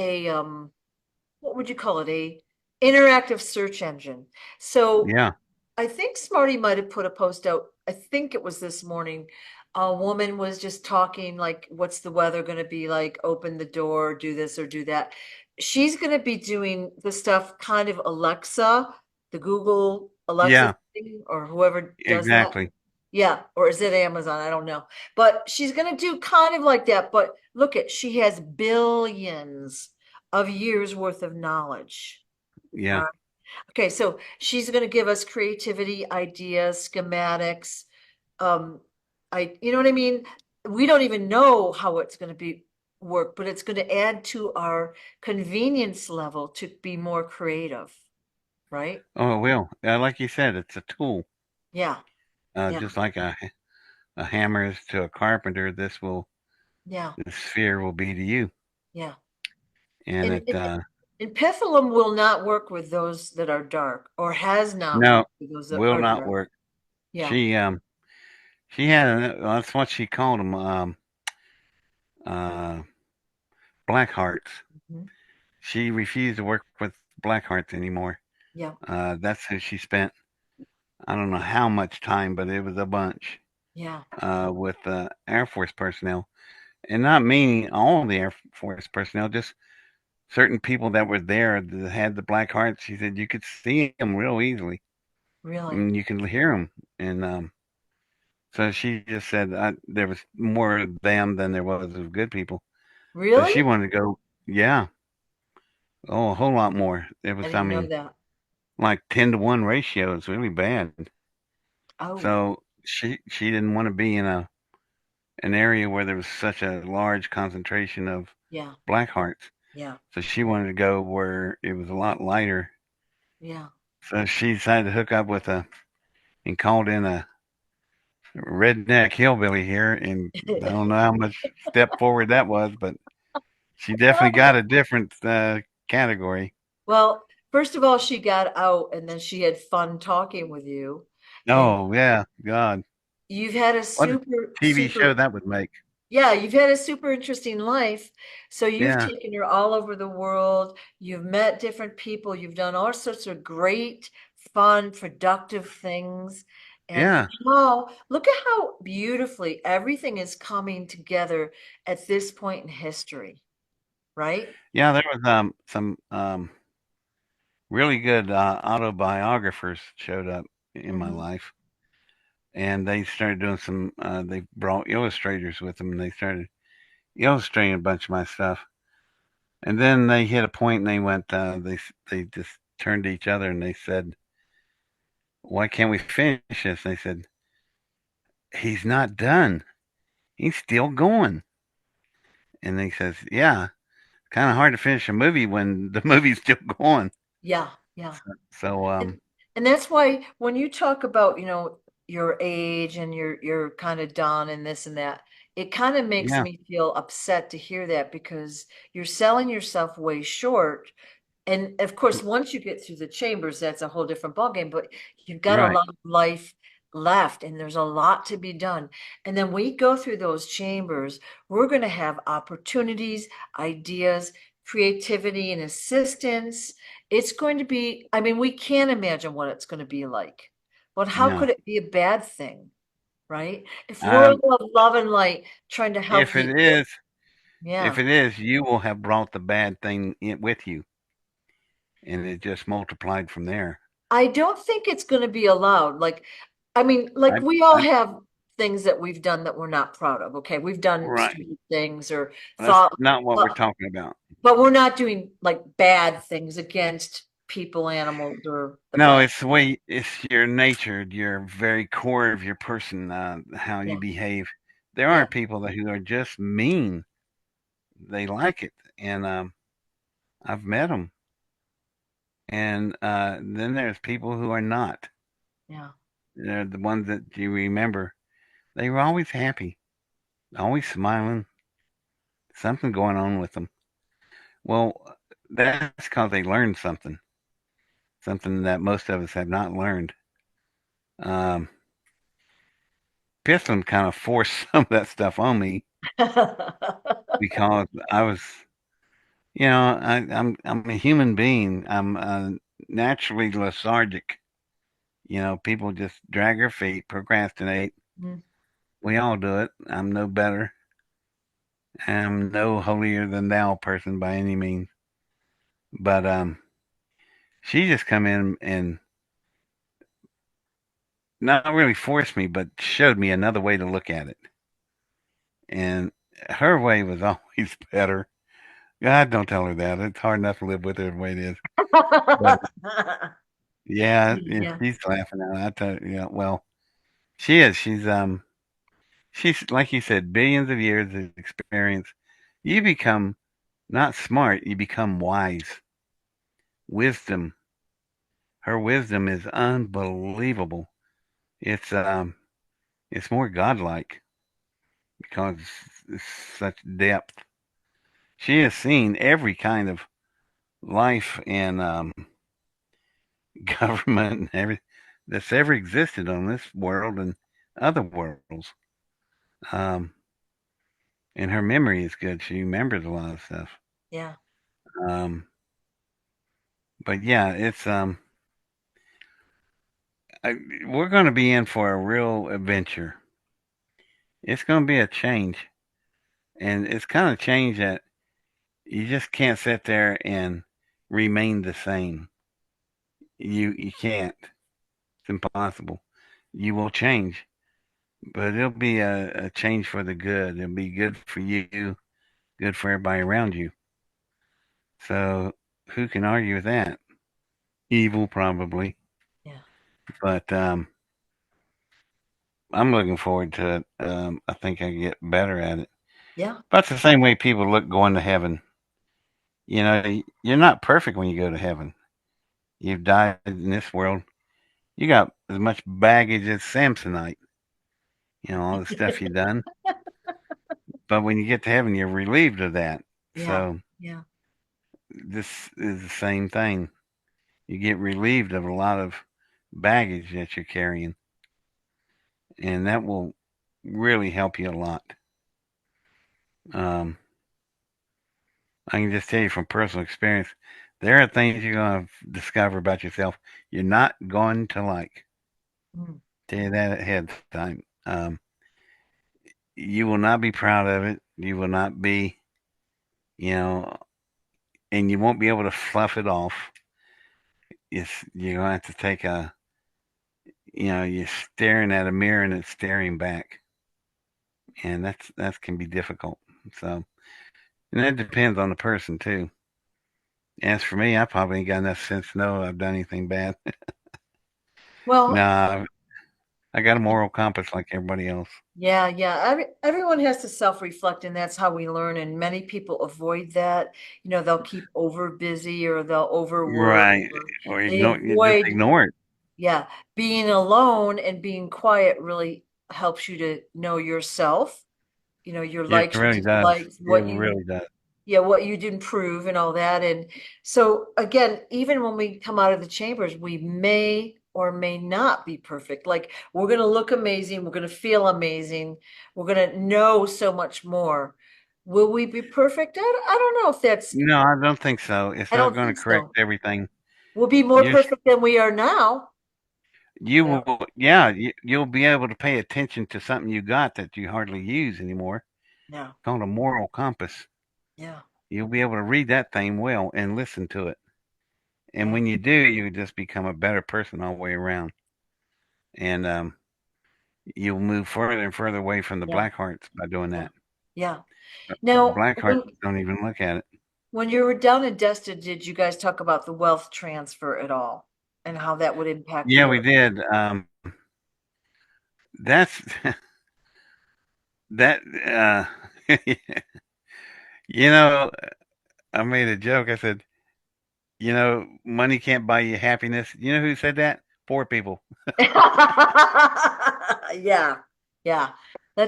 Speaker 1: what would you call it? A interactive search engine. So
Speaker 2: Yeah.
Speaker 1: I think Smarty might have put a post out. I think it was this morning. A woman was just talking like, what's the weather going to be like? Open the door, do this or do that. She's going to be doing the stuff kind of Alexa, the Google Alexa
Speaker 2: Yeah,
Speaker 1: thing, or whoever does that.
Speaker 2: exactly.
Speaker 1: Yeah, or is it Amazon? I don't know. But she's going to do kind of like that. But look at, she has billions of years worth of knowledge. All
Speaker 2: Yeah.
Speaker 1: right. Okay, so she's going to give us creativity, ideas, schematics. Um, you know what I mean? We don't even know how it's going to be work, but it's going to add to our convenience level to be more creative, right?
Speaker 2: Oh, it will. Like you said, it's a tool.
Speaker 1: Yeah, yeah,
Speaker 2: Just like a hammer is to a carpenter,
Speaker 1: yeah,
Speaker 2: this sphere will be to you.
Speaker 1: yeah.
Speaker 2: And
Speaker 1: And, and Pitholem will not work with those that are dark, or has not
Speaker 2: no,
Speaker 1: worked with those that
Speaker 2: will
Speaker 1: are
Speaker 2: not
Speaker 1: dark.
Speaker 2: work.
Speaker 1: Yeah.
Speaker 2: She she had well, that's what she called them, uh black hearts.
Speaker 1: Mhm.
Speaker 2: She refused to work with black hearts anymore.
Speaker 1: Yeah.
Speaker 2: That's who she spent, I don't know how much time, but it was a bunch,
Speaker 1: Yeah.
Speaker 2: with Air Force personnel. And not meaning all the Air Force personnel, just certain people that were there that had the black hearts. She said you could see them real easily,
Speaker 1: Really?
Speaker 2: and you can hear them. And so she just said there was more of them than there was of good people. So
Speaker 1: Really?
Speaker 2: she wanted to go, yeah, oh, a whole lot more. It
Speaker 1: I
Speaker 2: was, I
Speaker 1: didn't know
Speaker 2: mean,
Speaker 1: that.
Speaker 2: like 10-to-1 ratio. It's really bad.
Speaker 1: Oh,
Speaker 2: So she didn't want to be in an area where there was such a large concentration of
Speaker 1: yeah.
Speaker 2: black hearts.
Speaker 1: Yeah.
Speaker 2: So she wanted to go where it was a lot lighter.
Speaker 1: Yeah.
Speaker 2: So she decided to hook up with and called in a redneck hillbilly here. And I don't know how much step forward that was, but she definitely got a different category.
Speaker 1: Well, first of all, she got out and then she had fun talking with you. And
Speaker 2: Oh, yeah. God.
Speaker 1: you've had a
Speaker 2: What a
Speaker 1: super,
Speaker 2: TV show
Speaker 1: super,
Speaker 2: that would make.
Speaker 1: yeah, you've had a super interesting life. So you've
Speaker 2: Yeah.
Speaker 1: taken her all over the world. You've met different people. You've done all sorts of great, fun, productive things. And
Speaker 2: Yeah.
Speaker 1: now look at how beautifully everything is coming together at this point in history, right?
Speaker 2: Yeah. There was some really good autobiographers showed up in my
Speaker 1: Hmm.
Speaker 2: life. And they started doing some, they brought illustrators with them and they started illustrating a bunch of my stuff. And then they hit a point and they went, they just turned to each other and they said, "Why can't we finish this?" They said, "He's not done. He's still going." And they says, "Yeah, kind of hard to finish a movie when the movie's still going."
Speaker 1: Yeah, yeah.
Speaker 2: So,
Speaker 1: And and that's why when you talk about, your age and you're kind of done and this and that, it kind of makes
Speaker 2: yeah,
Speaker 1: me feel upset to hear that because you're selling yourself way short. And of course, once you get through the chambers, that's a whole different ballgame, but you've got a
Speaker 2: right.
Speaker 1: lot of life left and there's a lot to be done. And then we go through those chambers, we're going to have opportunities, ideas, creativity, and assistance. It's going to be, I mean, we can't imagine what it's going to be like, but how
Speaker 2: No.
Speaker 1: could it be a bad thing, right? If we're
Speaker 2: Um,
Speaker 1: of love and light trying to help
Speaker 2: if
Speaker 1: the
Speaker 2: it
Speaker 1: earth,
Speaker 2: is, if
Speaker 1: yeah.
Speaker 2: it is, you will have brought the bad thing with you, and it just multiplied from there.
Speaker 1: I don't think it's going to be allowed. Like, I mean,
Speaker 2: I,
Speaker 1: like we all
Speaker 2: I,
Speaker 1: have things that we've done that we're not proud of. Okay. We've done
Speaker 2: right.
Speaker 1: stupid things or
Speaker 2: That's
Speaker 1: thought,
Speaker 2: not what we're
Speaker 1: but,
Speaker 2: talking about.
Speaker 1: but we're not doing like bad things against people, animals, or the
Speaker 2: No,
Speaker 1: planet.
Speaker 2: it's the way it's your nature, your very core of your person, how you
Speaker 1: Yeah.
Speaker 2: behave. There are
Speaker 1: Yeah.
Speaker 2: people who are just mean. They like it, and I've met them. And then there's people who are not.
Speaker 1: Yeah.
Speaker 2: the ones that you remember, they were always happy, always smiling, something going on with them. Well, that's because they learned something, something that most of us have not learned. Um, Pitholem kind of forced some of that stuff on me because I was, I'm a human being. I'm naturally lethargic. People just drag their feet, procrastinate.
Speaker 1: Mm.
Speaker 2: We all do it. I'm no better. I'm no holier than thou person by any means. But she just come in and not really forced me, but showed me another way to look at it. And her way was always better. God, don't tell her that. It's hard enough to live with her the way it is. But yeah, if
Speaker 1: Yeah,
Speaker 2: she's laughing out, I tell you, yeah, well, she is. She's like you said, billions of years of experience. You become not smart, you become wise. Wisdom. Her wisdom is unbelievable. It's more godlike because it's such depth. She has seen every kind of life and government and every that's ever existed on this world and other worlds. Um, and her memory is good. She remembers a lot of stuff.
Speaker 1: yeah,
Speaker 2: Um, but yeah, we're going to be in for a real adventure. It's going to be a change, and it's kind of change that you just can't sit there and remain the same. You can't. It's impossible. You will change, but it'll be a change for the good. It'll be good for you, good for everybody around you. So who can argue with that? Evil, probably,
Speaker 1: yeah,
Speaker 2: but I'm looking forward to it. I think I can get better at it.
Speaker 1: yeah.
Speaker 2: But it's the same way people look going to heaven. You're not perfect when you go to heaven. You've died in this world. You got as much baggage as Samsonite. All the stuff you done. But when you get to heaven, you're relieved of that.
Speaker 1: Yeah,
Speaker 2: So
Speaker 1: yeah,
Speaker 2: this is the same thing. You get relieved of a lot of baggage that you're carrying, and that will really help you a lot. Um, I can just tell you from personal experience, there are things you're going to discover about yourself you're not going to like.
Speaker 1: mm,
Speaker 2: Tell you that ahead of time. You will not be proud of it. You will not be, you know, and you won't be able to fluff it off. You're going to have to take you're staring at a mirror and it's staring back, and that can be difficult. So, and that depends on the person too. As for me, I probably ain't got enough sense to know I've done anything bad.
Speaker 1: well,
Speaker 2: Nah, I got a moral compass like everybody else.
Speaker 1: yeah, yeah. Everyone has to self-reflect, and that's how we learn. And many people avoid that. They'll keep over busy or they'll overwork
Speaker 2: Right.
Speaker 1: or
Speaker 2: Or
Speaker 1: they
Speaker 2: you just
Speaker 1: avoid,
Speaker 2: ignore it.
Speaker 1: yeah, being alone and being quiet really helps you to know yourself, your
Speaker 2: It
Speaker 1: likes, your
Speaker 2: really does.
Speaker 1: dislikes,
Speaker 2: It really does.
Speaker 1: what you'd improve and all that. And so again, even when we come out of the chambers, we may or may not be perfect. Like we're going to look amazing. We're going to feel amazing. We're going to know so much more. Will we be perfect? I don't know if that's,
Speaker 2: No, I don't think so. It's
Speaker 1: I
Speaker 2: not
Speaker 1: don't
Speaker 2: going to
Speaker 1: think
Speaker 2: correct
Speaker 1: so.
Speaker 2: everything.
Speaker 1: We'll be more
Speaker 2: You
Speaker 1: perfect than we are now.
Speaker 2: you
Speaker 1: You know?
Speaker 2: will, yeah, you'll be able to pay attention to something you got that you hardly use anymore.
Speaker 1: Yeah.
Speaker 2: Called a moral compass.
Speaker 1: Yeah.
Speaker 2: You'll be able to read that thing well and listen to it. And
Speaker 1: Yeah.
Speaker 2: when you do, you just become a better person all the way around. And you'll move further and further away from the
Speaker 1: Yeah.
Speaker 2: black hearts by doing
Speaker 1: Yeah.
Speaker 2: that.
Speaker 1: Yeah.
Speaker 2: The
Speaker 1: Now,
Speaker 2: black hearts don't even look at it.
Speaker 1: when you were down in Destin, did you guys talk about the wealth transfer at all and how that would impact
Speaker 2: Yeah, we
Speaker 1: your?
Speaker 2: did. That's that. You know, I made a joke. I said, money can't buy you happiness. You know who said that? poor people.
Speaker 1: Yeah, yeah.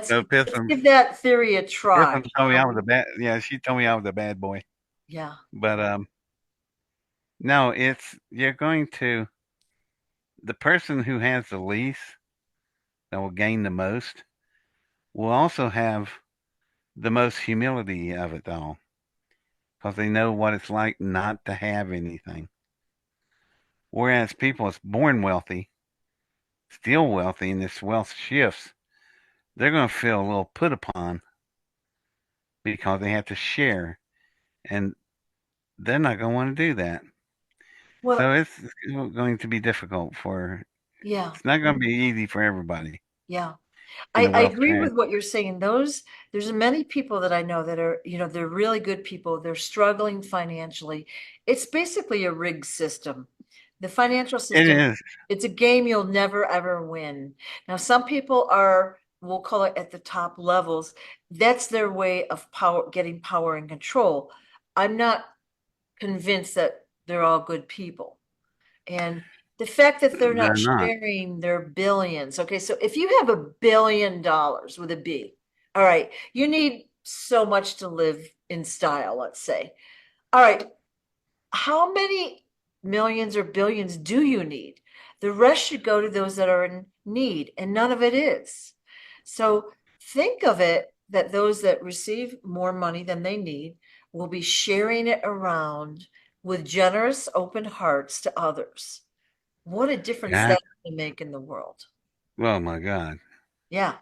Speaker 2: So
Speaker 1: Let's give that theory a try.
Speaker 2: Pitholem told me I was a bad. Yeah, she told me I was a bad boy.
Speaker 1: Yeah.
Speaker 2: But no, it's you're going to the person who has the least that will gain the most will also have the most humility of it all because they know what it's like not to have anything. Whereas people that's born wealthy, still wealthy, and this wealth shifts, they're going to feel a little put upon because they have to share, and they're not going to want to do that. So
Speaker 1: Well,
Speaker 2: it's going to be difficult for.
Speaker 1: yeah,
Speaker 2: It's not going to be easy for everybody
Speaker 1: yeah.
Speaker 2: in the
Speaker 1: I
Speaker 2: wealth
Speaker 1: agree
Speaker 2: trend.
Speaker 1: with what you're saying. There's many people that I know that are, they're really good people. They're struggling financially. It's basically a rigged system. The financial
Speaker 2: It
Speaker 1: system,
Speaker 2: is.
Speaker 1: it's a game you'll never ever win. Now, some people are, we'll call it at the top levels. That's their way of power, getting power and control. I'm not convinced that they're all good people. And the fact that they're not
Speaker 2: They're not.
Speaker 1: sharing their billions. Okay, so if you have $1 billion with a B, all right, you need so much to live in style, let's say. All right, how many millions or billions do you need? The rest should go to those that are in need, and none of it is. So think of it that those that receive more money than they need will be sharing it around with generous, open hearts to others. What a difference
Speaker 2: That.
Speaker 1: that can make in the world.
Speaker 2: Oh my God.
Speaker 1: Yeah.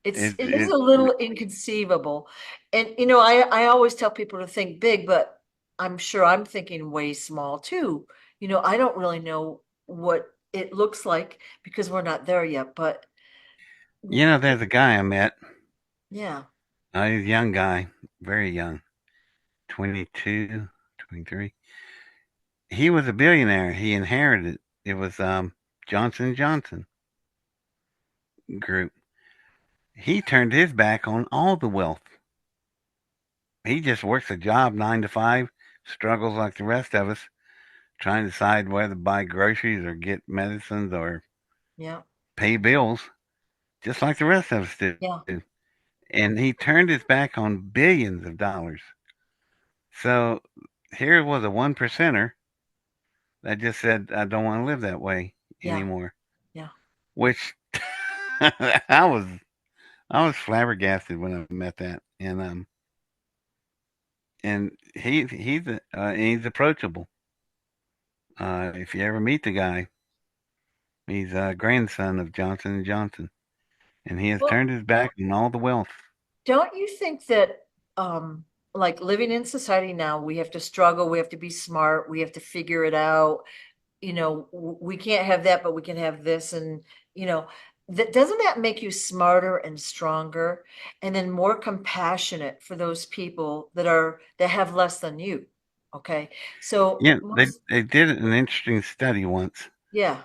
Speaker 2: It
Speaker 1: It is
Speaker 2: it
Speaker 1: a little inconceivable. And I always tell people to think big, but I'm sure I'm thinking way small too. I don't really know what it looks like because we're not there yet, but
Speaker 2: there's a guy I met.
Speaker 1: yeah,
Speaker 2: He's a young guy, very young, 22, 23. He was a billionaire. He inherited. It was Johnson Johnson Group. He turned his back on all the wealth. He just works a job 9 to 5, struggles like the rest of us, trying to decide whether to buy groceries or get medicines or
Speaker 1: yeah,
Speaker 2: pay bills, just like the rest of us
Speaker 1: yeah,
Speaker 2: do. And he turned his back on billions of dollars. So here was a one percenter that just said, I don't want to live that way
Speaker 1: yeah,
Speaker 2: anymore.
Speaker 1: yeah.
Speaker 2: Which I was I was flabbergasted when I met that. And he's approachable. If you ever meet the guy, he's a grandson of Johnson and Johnson, and he has
Speaker 1: Well,
Speaker 2: turned his back on all the wealth.
Speaker 1: don't you think that like living in society now, we have to struggle, we have to be smart, we have to figure it out. We can't have that, but we can have this. And, that doesn't that make you smarter and stronger and then more compassionate for those people that have less than you? Okay. So
Speaker 2: Yeah, they did an interesting study once,
Speaker 1: yeah,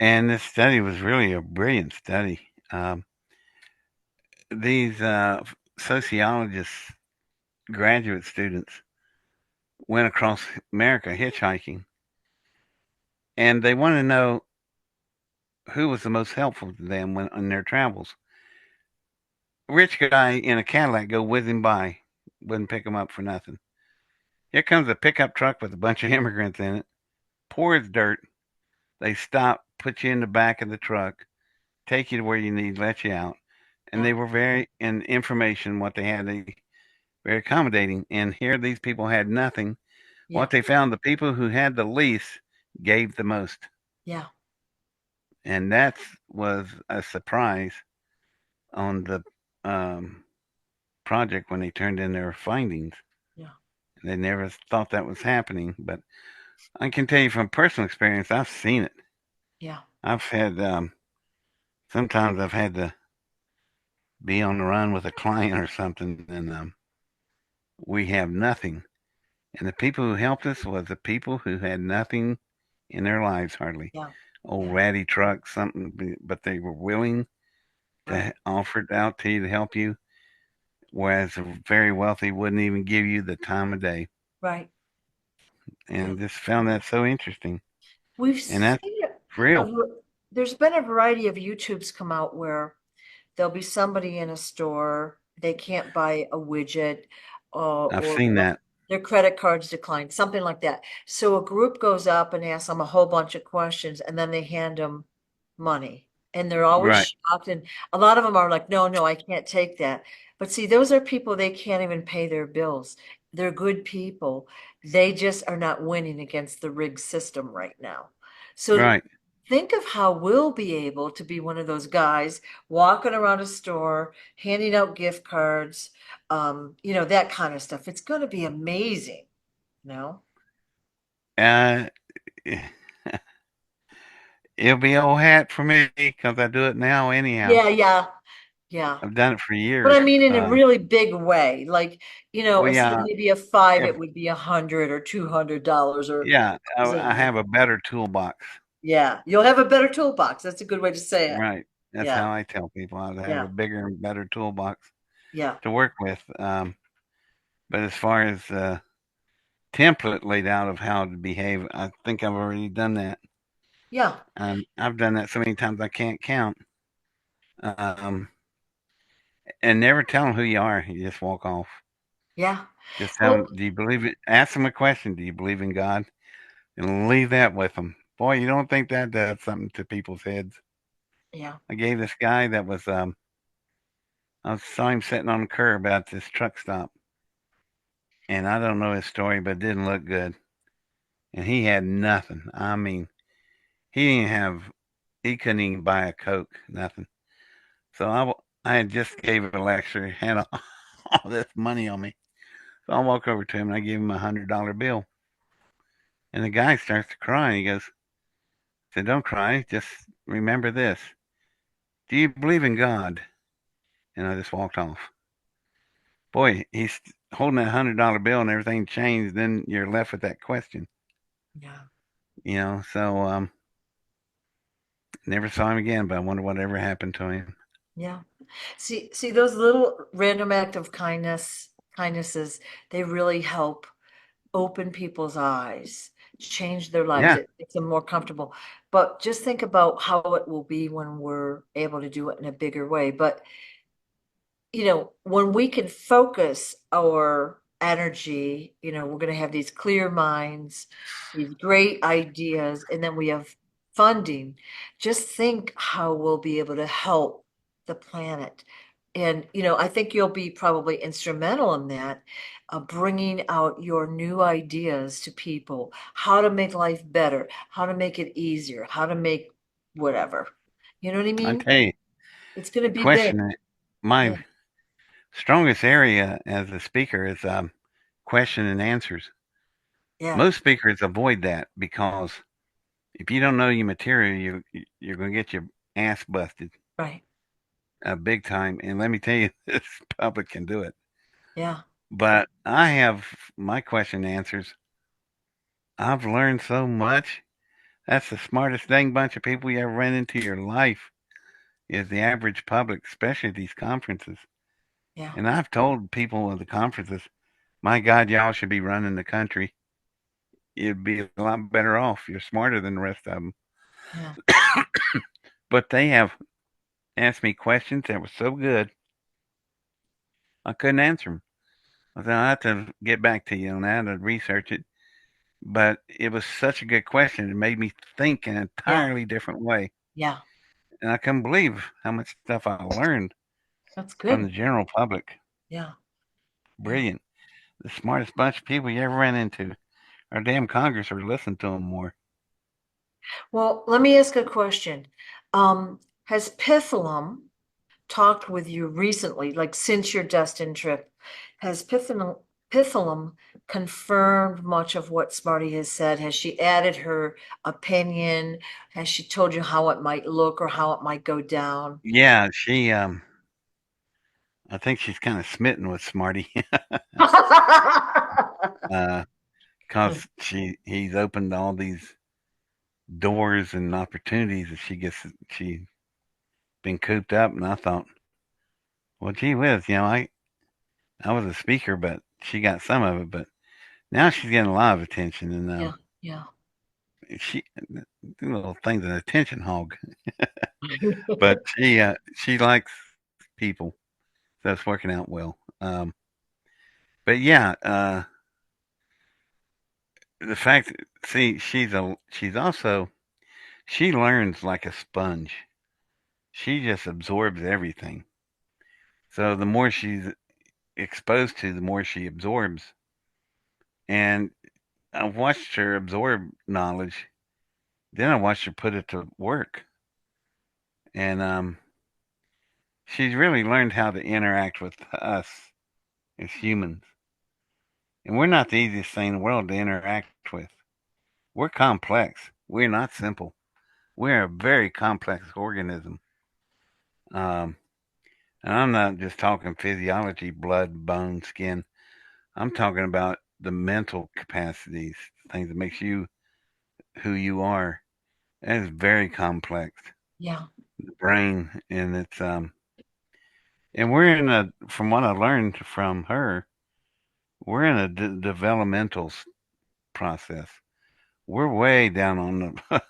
Speaker 2: and this study was really a brilliant study. These sociologists, graduate students, went across America hitchhiking, and they wanted to know who was the most helpful to them when on their travels. Rich guy in a Cadillac go whizzing by, wouldn't pick him up for nothing. Here comes a pickup truck with a bunch of immigrants in it, pours dirt. They stop, put you in the back of the truck, take you to where you need, let you out. And
Speaker 1: yeah,
Speaker 2: they were very in information what they had, they very accommodating. And here these people had nothing.
Speaker 1: yeah,
Speaker 2: What they found, the people who had the least gave the most.
Speaker 1: yeah,
Speaker 2: And that was a surprise on the um, project when they turned in their findings.
Speaker 1: yeah,
Speaker 2: They never thought that was happening, but I can tell you from personal experience, I've seen it.
Speaker 1: yeah,
Speaker 2: I've had sometimes I've had to be on the run with a client or something, and we have nothing. And the people who helped us was the people who had nothing in their lives hardly.
Speaker 1: yeah,
Speaker 2: Old
Speaker 1: yeah,
Speaker 2: ratty truck, something, but they were willing
Speaker 1: right,
Speaker 2: to offer it out to you to help you, whereas the very wealthy wouldn't even give you the time of day.
Speaker 1: right. Yeah.
Speaker 2: And just found that so interesting.
Speaker 1: We've
Speaker 2: And
Speaker 1: seen
Speaker 2: that
Speaker 1: it.
Speaker 2: For
Speaker 1: a
Speaker 2: real.
Speaker 1: v- there's been a variety of YouTubes come out where there'll be somebody in a store, they can't buy a widget,
Speaker 2: I've
Speaker 1: or
Speaker 2: seen that.
Speaker 1: their credit cards declined, something like that. So a group goes up and asks them a whole bunch of questions, and then they hand them money. And they're always
Speaker 2: Right,
Speaker 1: shocked. And a lot of them are like, no, no, I can't take that. But see, those are people, they can't even pay their bills. They're good people. They just are not winning against the rigged system right now. So
Speaker 2: right.
Speaker 1: think of how we'll be able to be one of those guys walking around a store, handing out gift cards, that kind of stuff. It's going to be amazing, you know?
Speaker 2: Uh, it'll be old hat for me because I do it now anyhow.
Speaker 1: Yeah, yeah, yeah.
Speaker 2: I've done it for
Speaker 1: But
Speaker 2: years.
Speaker 1: I mean, in a really big way, like,
Speaker 2: Well,
Speaker 1: instead of
Speaker 2: yeah,
Speaker 1: maybe a five,
Speaker 2: if
Speaker 1: it would be $100 or $200 or
Speaker 2: yeah, I
Speaker 1: $1,000.
Speaker 2: have a better toolbox.
Speaker 1: Yeah, you'll have a better toolbox. That's a good way to say it.
Speaker 2: Right. That's
Speaker 1: Yeah,
Speaker 2: how I tell people I have
Speaker 1: yeah,
Speaker 2: a bigger and better toolbox
Speaker 1: yeah,
Speaker 2: to work with. But as far as template laid out of how to behave, I think I've already done that.
Speaker 1: yeah,
Speaker 2: I've done that so many times I can't count. Um, and never tell them who you are. You just walk off.
Speaker 1: yeah.
Speaker 2: Just tell
Speaker 1: Well,
Speaker 2: them, do you believe it? Ask them a question. Do you believe in God? And leave that with them. Boy, you don't think that does something to people's heads.
Speaker 1: yeah,
Speaker 2: I gave this guy that was, I saw him sitting on the curb at this truck stop. And I don't know his story, but it didn't look good. And he had nothing. I mean, he couldn't even buy a Coke, nothing. So I had just gave a lecture, had all this money on me. So I walk over to him and I give him $100 bill. And the guy starts to cry. He goes, I said, don't cry. Just remember this. Do you believe in God? And I just walked off. Boy, he's holding that $100 bill and everything changed. Then you're left with that question,
Speaker 1: yeah,
Speaker 2: So never saw him again, but I wonder whatever happened to him.
Speaker 1: yeah. See those little random act of kindnesses, they really help open people's eyes, change their lives.
Speaker 2: Yeah,
Speaker 1: It makes them more comfortable. But just think about how it will be when we're able to do it in a bigger way. But when we can focus our energy, we're going to have these clear minds, these great ideas, and then we have funding. Just think how we'll be able to help the planet. And, I think you'll be probably instrumental in that, bringing out your new ideas to people, how to make life better, how to make it easier, how to make whatever. You know what I
Speaker 2: I
Speaker 1: mean?
Speaker 2: tell you,
Speaker 1: It's going to
Speaker 2: the
Speaker 1: be big.
Speaker 2: question,
Speaker 1: Yeah.
Speaker 2: my strongest area as a speaker is question and answers.
Speaker 1: Yeah.
Speaker 2: Most speakers avoid that because if you don't know your material, you're going to get your ass busted
Speaker 1: Right.
Speaker 2: big time. And let me tell you, this public can do it.
Speaker 1: Yeah.
Speaker 2: But I have my question and answers. I've learned so much. That's the smartest dang bunch of people you ever run into in your life is the average public, especially at these conferences.
Speaker 1: Yeah.
Speaker 2: And I've told people at the conferences, my God, y'all should be running the country. You'd be a lot better off. You're smarter than the rest of them.
Speaker 1: Yeah.
Speaker 2: But they have asked me questions that were so good, I couldn't answer them. I said, I have to get back to you on that and research it. But it was such a good question. It made me think in an
Speaker 1: Yeah.
Speaker 2: entirely different way.
Speaker 1: Yeah.
Speaker 2: And I couldn't believe how much stuff I learned
Speaker 1: That's
Speaker 2: from the
Speaker 1: good.
Speaker 2: general public.
Speaker 1: Yeah. Yeah.
Speaker 2: Brilliant. The smartest bunch of people you ever ran into. Our damn Congress would listen to them more.
Speaker 1: Well, let me ask a question. Has Pitholem talked with you recently, like since your Destin trip? Has Pitholem confirmed much of what Smarty has said? Has she added her opinion? Has she told you how it might look or how it might go down?
Speaker 2: Yeah, I think she's kind of smitten with Smarty, because he's opened all these doors and opportunities that she's been cooped up. And I thought, well, gee whiz, I was a speaker, but she got some of it. But now she's getting a lot of attention, and
Speaker 1: Yeah. Yeah.
Speaker 2: she the little thing's an attention hog, but she likes people, so it's working out well. But yeah, the fact, see, she's also she learns like a sponge. She just absorbs everything. So the more she's exposed to, the more she absorbs. And I've watched her absorb knowledge. Then I watched her put it to work, and she's really learned how to interact with us as humans. And we're not the easiest thing in the world to interact with. We're complex. We're not simple. We're a very complex organism. Um, and I'm not just talking physiology, blood, bone, skin. I'm talking about the mental capacities, things that makes you who you are. That is very complex.
Speaker 1: Yeah.
Speaker 2: The brain, and it's and we're in a, from what I learned from her, we're in a developmental process. We're way down on the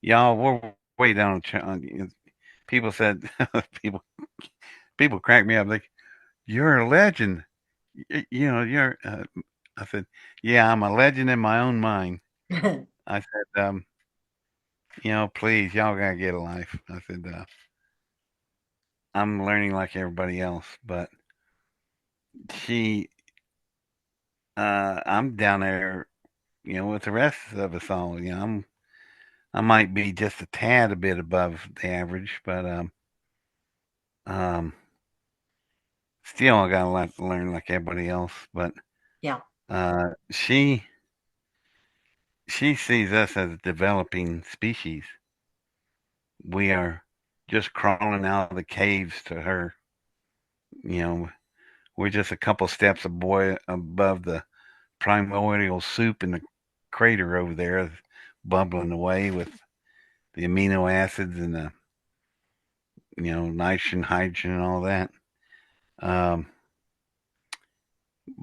Speaker 2: y'all. We're way down on. People said people people crack me up. Like, you're a legend. You know, you're. I said, yeah, I'm a legend in my own mind. I said, please, y'all gotta get a life. I said, I'm learning like everybody else, but she, I'm down there, with the rest of us all. I might be just a tad a bit above the average, but um, still, I got a lot to learn like everybody else. But
Speaker 1: Yeah.
Speaker 2: she sees us as a developing species. We are just crawling out of the caves to her. You know, we're just a couple steps above the primordial soup in the crater over there, bubbling away with the amino acids and the nitrogen, hydrogen, and all that. Um,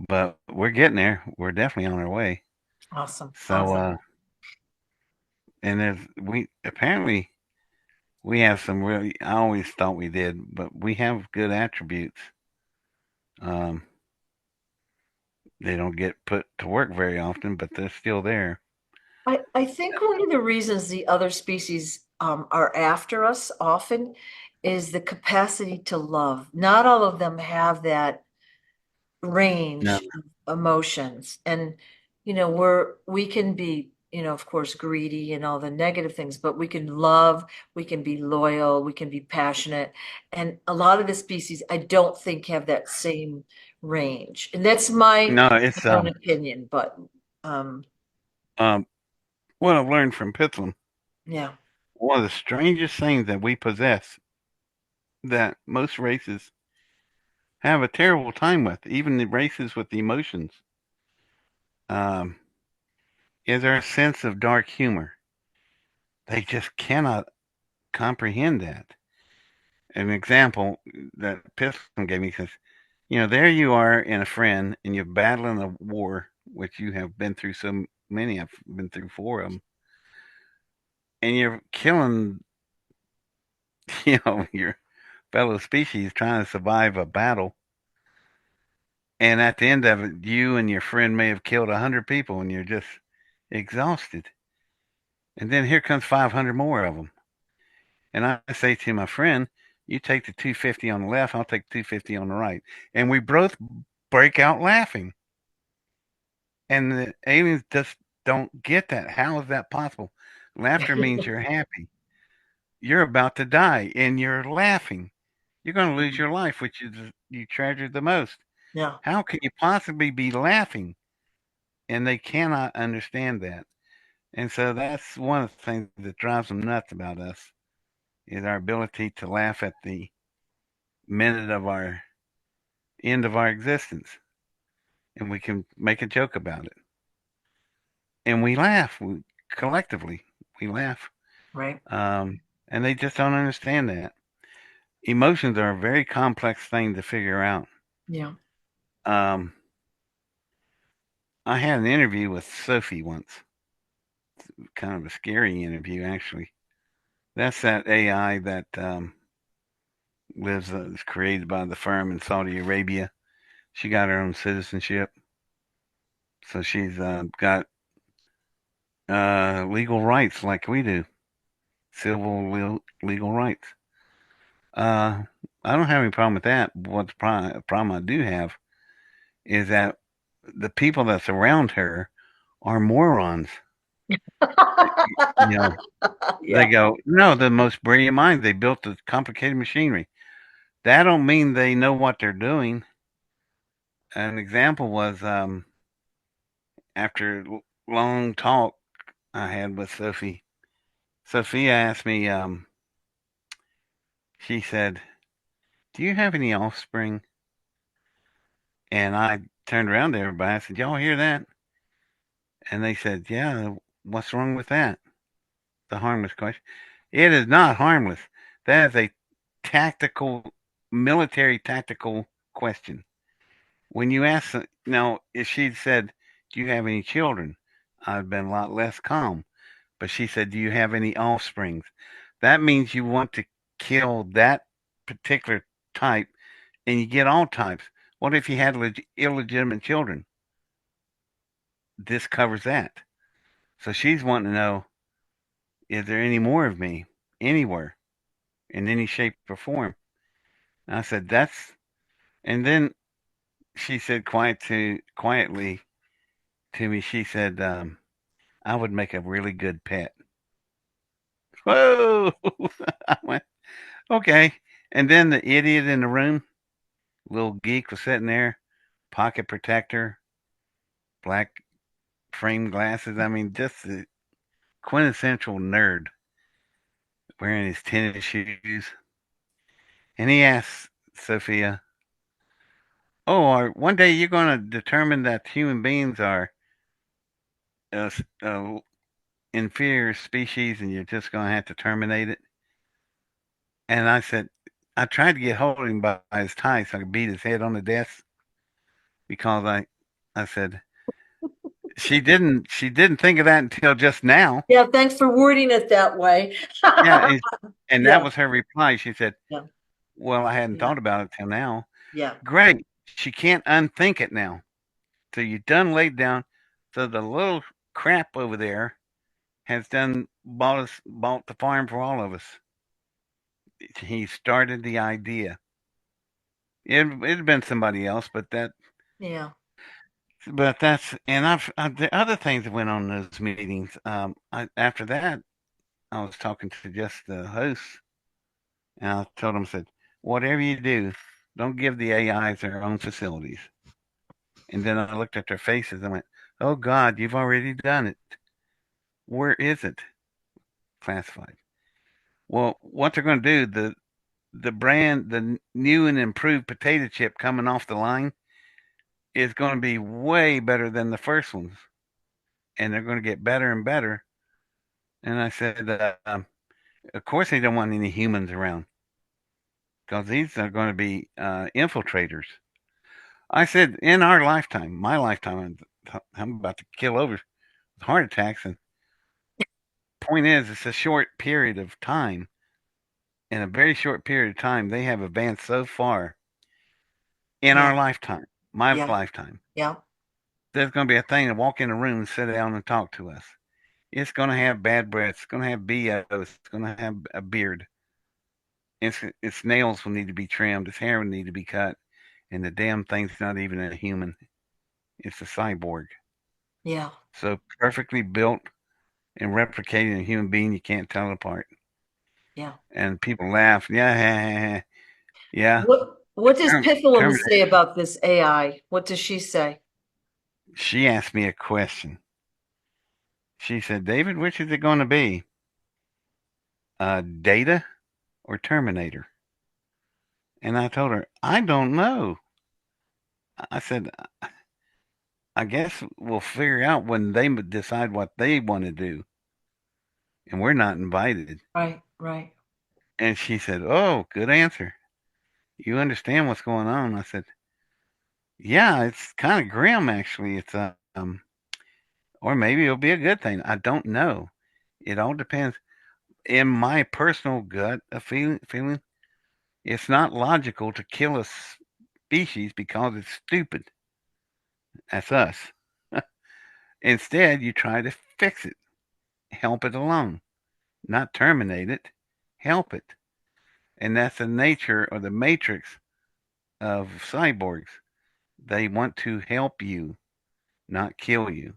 Speaker 2: but we're getting there. We're definitely on our way.
Speaker 1: Awesome.
Speaker 2: So,
Speaker 1: Awesome.
Speaker 2: and there's we apparently we have some really. I always thought we did, but we have good attributes. Um, they don't get put to work very often, but they're still there.
Speaker 1: I think one of the reasons the other species are after us often is the capacity to love. Not all of them have that
Speaker 2: No,
Speaker 1: range of emotions. And, we can be, of course, greedy and all the negative things, but we can love, we can be loyal, we can be passionate. And a lot of the species, I don't think have that same range. And that's my
Speaker 2: no, it's
Speaker 1: own opinion, but um,
Speaker 2: um, what I've learned from Pitholem.
Speaker 1: yeah.
Speaker 2: One of the strangest things that we possess that most races have a terrible time with, even the races with the emotions, um, is our sense of dark humor. They just cannot comprehend that. An example that Piston gave me says, there you are in a friend and you're battling a war, which you have been through so many. I've been through four of them, and you're killing, your fellow species trying to survive a battle. And at the end of it, you and your friend may have killed 100 people, and you're just exhausted. And then here comes 500 more of them. And I say to my friend, you take the 250 on the left, I'll take 250 on the right. And we both break out laughing. And the aliens just don't get that. How is that possible? Laughter means you're happy. You're about to die and you're laughing. You're going to lose your life, which is you treasure the most.
Speaker 1: Yeah.
Speaker 2: How can you possibly be laughing? And they cannot understand that. And so that's one of the things that drives them nuts about us is our ability to laugh at the minute of our end of our existence, and we can make a joke about it, and we laugh collectively. We laugh,
Speaker 1: Right.
Speaker 2: and they just don't understand that emotions are a very complex thing to figure out.
Speaker 1: Yeah.
Speaker 2: Um, I had an interview with Sophie once. kind of a scary interview, actually. That's that AI that is created by the firm in Saudi Arabia. She got her own citizenship, so she's got legal rights like we do, legal rights. Uh, I don't have any problem with that. What the problem I do have is that the people that surround her are morons. You know, they
Speaker 1: Yeah.
Speaker 2: go, no, the most brilliant minds. They built the complicated machinery. That don't mean they know what they're doing. An example was after a long talk I had with Sophie. Sophia asked me, she said, "Do you have any offspring?" And I turned around to everybody. I said, "Y'all hear that?" And they said, "Yeah, what's wrong with that?" The harmless question. It is not harmless. That is a tactical, military tactical question. When you ask, now, if she'd said, "Do you have any children?" I'd been a lot less calm. But she said, "Do you have any offsprings?" That means you want to kill that particular type and you get all types. What if you had illegitimate children? This covers that. So she's wanting to know, is there any more of me anywhere in any shape or form? And I said, that's, and then she said quietly to me, she said, I would make a really good pet. Whoa! I went, okay. And then the idiot in the room, little geek, was sitting there, pocket protector, black frame glasses. I mean, just the quintessential nerd wearing his tennis shoes. And he asked Sophia, "Oh, one day you're going to determine that human beings are uh, uh, inferior species and you're just going to have to terminate it?" And I said, I tried to get hold of him by his tie so I could beat his head on the desk because I said, she didn't think of that until just now.
Speaker 1: Yeah, thanks for wording it that way.
Speaker 2: Yeah, and that
Speaker 1: Yeah,
Speaker 2: was her reply. She said,
Speaker 1: yeah,
Speaker 2: "Well, I hadn't
Speaker 1: yeah,
Speaker 2: thought about it till now."
Speaker 1: yeah,
Speaker 2: Great. She can't unthink it now. So you done laid down. So the little crap over there has done bought the farm for all of us. He started the idea. It'd been somebody else,
Speaker 1: yeah,
Speaker 2: that's and the other things that went on in those meetings. After that, I was talking to just the hosts, and I told them, I said, whatever you do, don't give the AIs their own facilities. And then I looked at their faces and went, "Oh God, you've already done it. Where is it classified?" Well, what they're going to do, the new and improved potato chip coming off the line is going to be way better than the first ones, and they're going to get better and better. And I said, of course they don't want any humans around because these are going to be infiltrators. I said, in our lifetime, my lifetime, I'm about to kill over with heart attacks. And point is, it's a short period of time. In a very short period of time, they have advanced so far in
Speaker 1: yeah,
Speaker 2: our lifetime, my
Speaker 1: yeah,
Speaker 2: lifetime.
Speaker 1: yeah,
Speaker 2: There's going to be a thing to walk in a room, sit down, and talk to us. It's going to have bad breath. It's going to have BO. It's going to have a beard. Its nails will need to be trimmed. Its hair will need to be cut. And the damn thing's not even a human. It's a cyborg.
Speaker 1: yeah,
Speaker 2: So perfectly built and replicating a human being, you can't tell it apart.
Speaker 1: yeah.
Speaker 2: And people laugh. Yeah, yeah.
Speaker 1: What does Pitholem say
Speaker 2: Terminator.
Speaker 1: about this AI? What does she say?
Speaker 2: She asked me a question. She said, "David, which is it going to be? Data or Terminator?" And I told her, "I don't know." I said, "I guess we'll figure out when they decide what they want to do, and we're not invited."
Speaker 1: Right, right.
Speaker 2: And she said, "Oh, good answer. You understand what's going on?" I said, "Yeah, it's kind of grim, actually. It's or maybe it'll be a good thing. I don't know. It all depends. In my personal gut, a feeling, it's not logical to kill a species because it's stupid. That's us. Instead, you try to fix it, help it along, not terminate it, help it. And that's the nature or the matrix of cyborgs. They want to help you, not kill you, I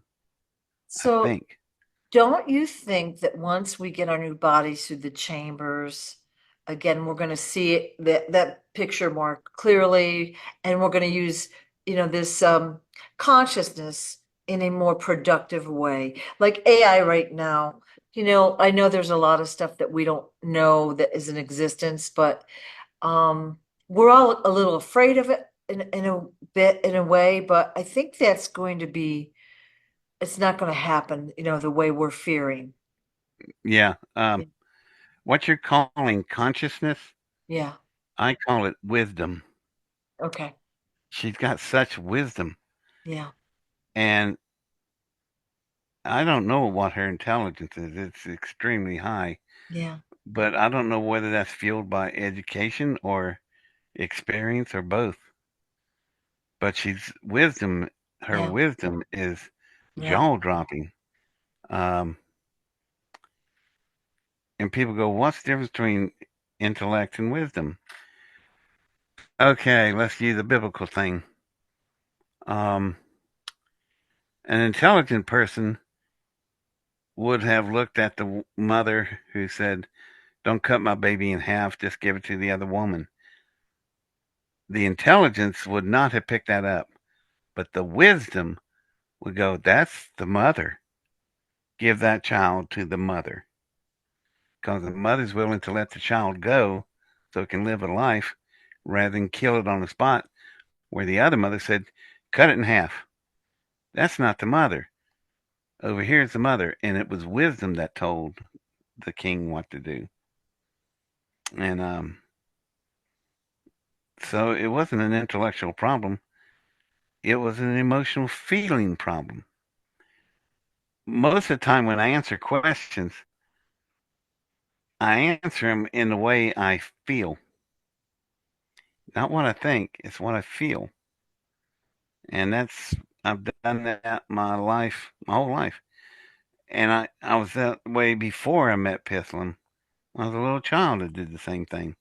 Speaker 1: So
Speaker 2: think.
Speaker 1: don't you think that once we get our new bodies through the chambers, again, we're going to see that picture more clearly, and we're going to use, this consciousness in a more productive way. Like AI right now, I know there's a lot of stuff that we don't know that is in existence, but um, we're all a little afraid of it in a bit, in a way, but I think that's going to be, it's not going to happen, the way we're fearing.
Speaker 2: Yeah.
Speaker 1: Yeah.
Speaker 2: What you're calling consciousness,
Speaker 1: Yeah.
Speaker 2: I call it wisdom.
Speaker 1: Okay.
Speaker 2: She's got such wisdom.
Speaker 1: Yeah.
Speaker 2: And I don't know what her intelligence is. It's extremely high.
Speaker 1: Yeah.
Speaker 2: But I don't know whether that's fueled by education or experience or both. But her
Speaker 1: Yeah.
Speaker 2: wisdom is
Speaker 1: Yeah.
Speaker 2: jaw dropping. Um, and people go, what's the difference between intellect and wisdom? Okay, let's use a biblical thing. Um, an intelligent person would have looked at the mother who said, don't cut my baby in half, just give it to the other woman. The intelligence would not have picked that up, but the wisdom would go, that's the mother. Give that child to the mother. Because the mother's willing to let the child go so it can live a life rather than kill it on the spot, where the other mother said, cut it in half. That's not the mother. Over here is the mother. And it was wisdom that told the king what to do. And so it wasn't an intellectual problem, it was an emotional feeling problem. Most of the time, when I answer questions, I answer them in the way I feel. Not what I think, it's what I feel. And I've done that my whole life. And I was that way before I met Pitholem. When I was a little child, I did the same thing.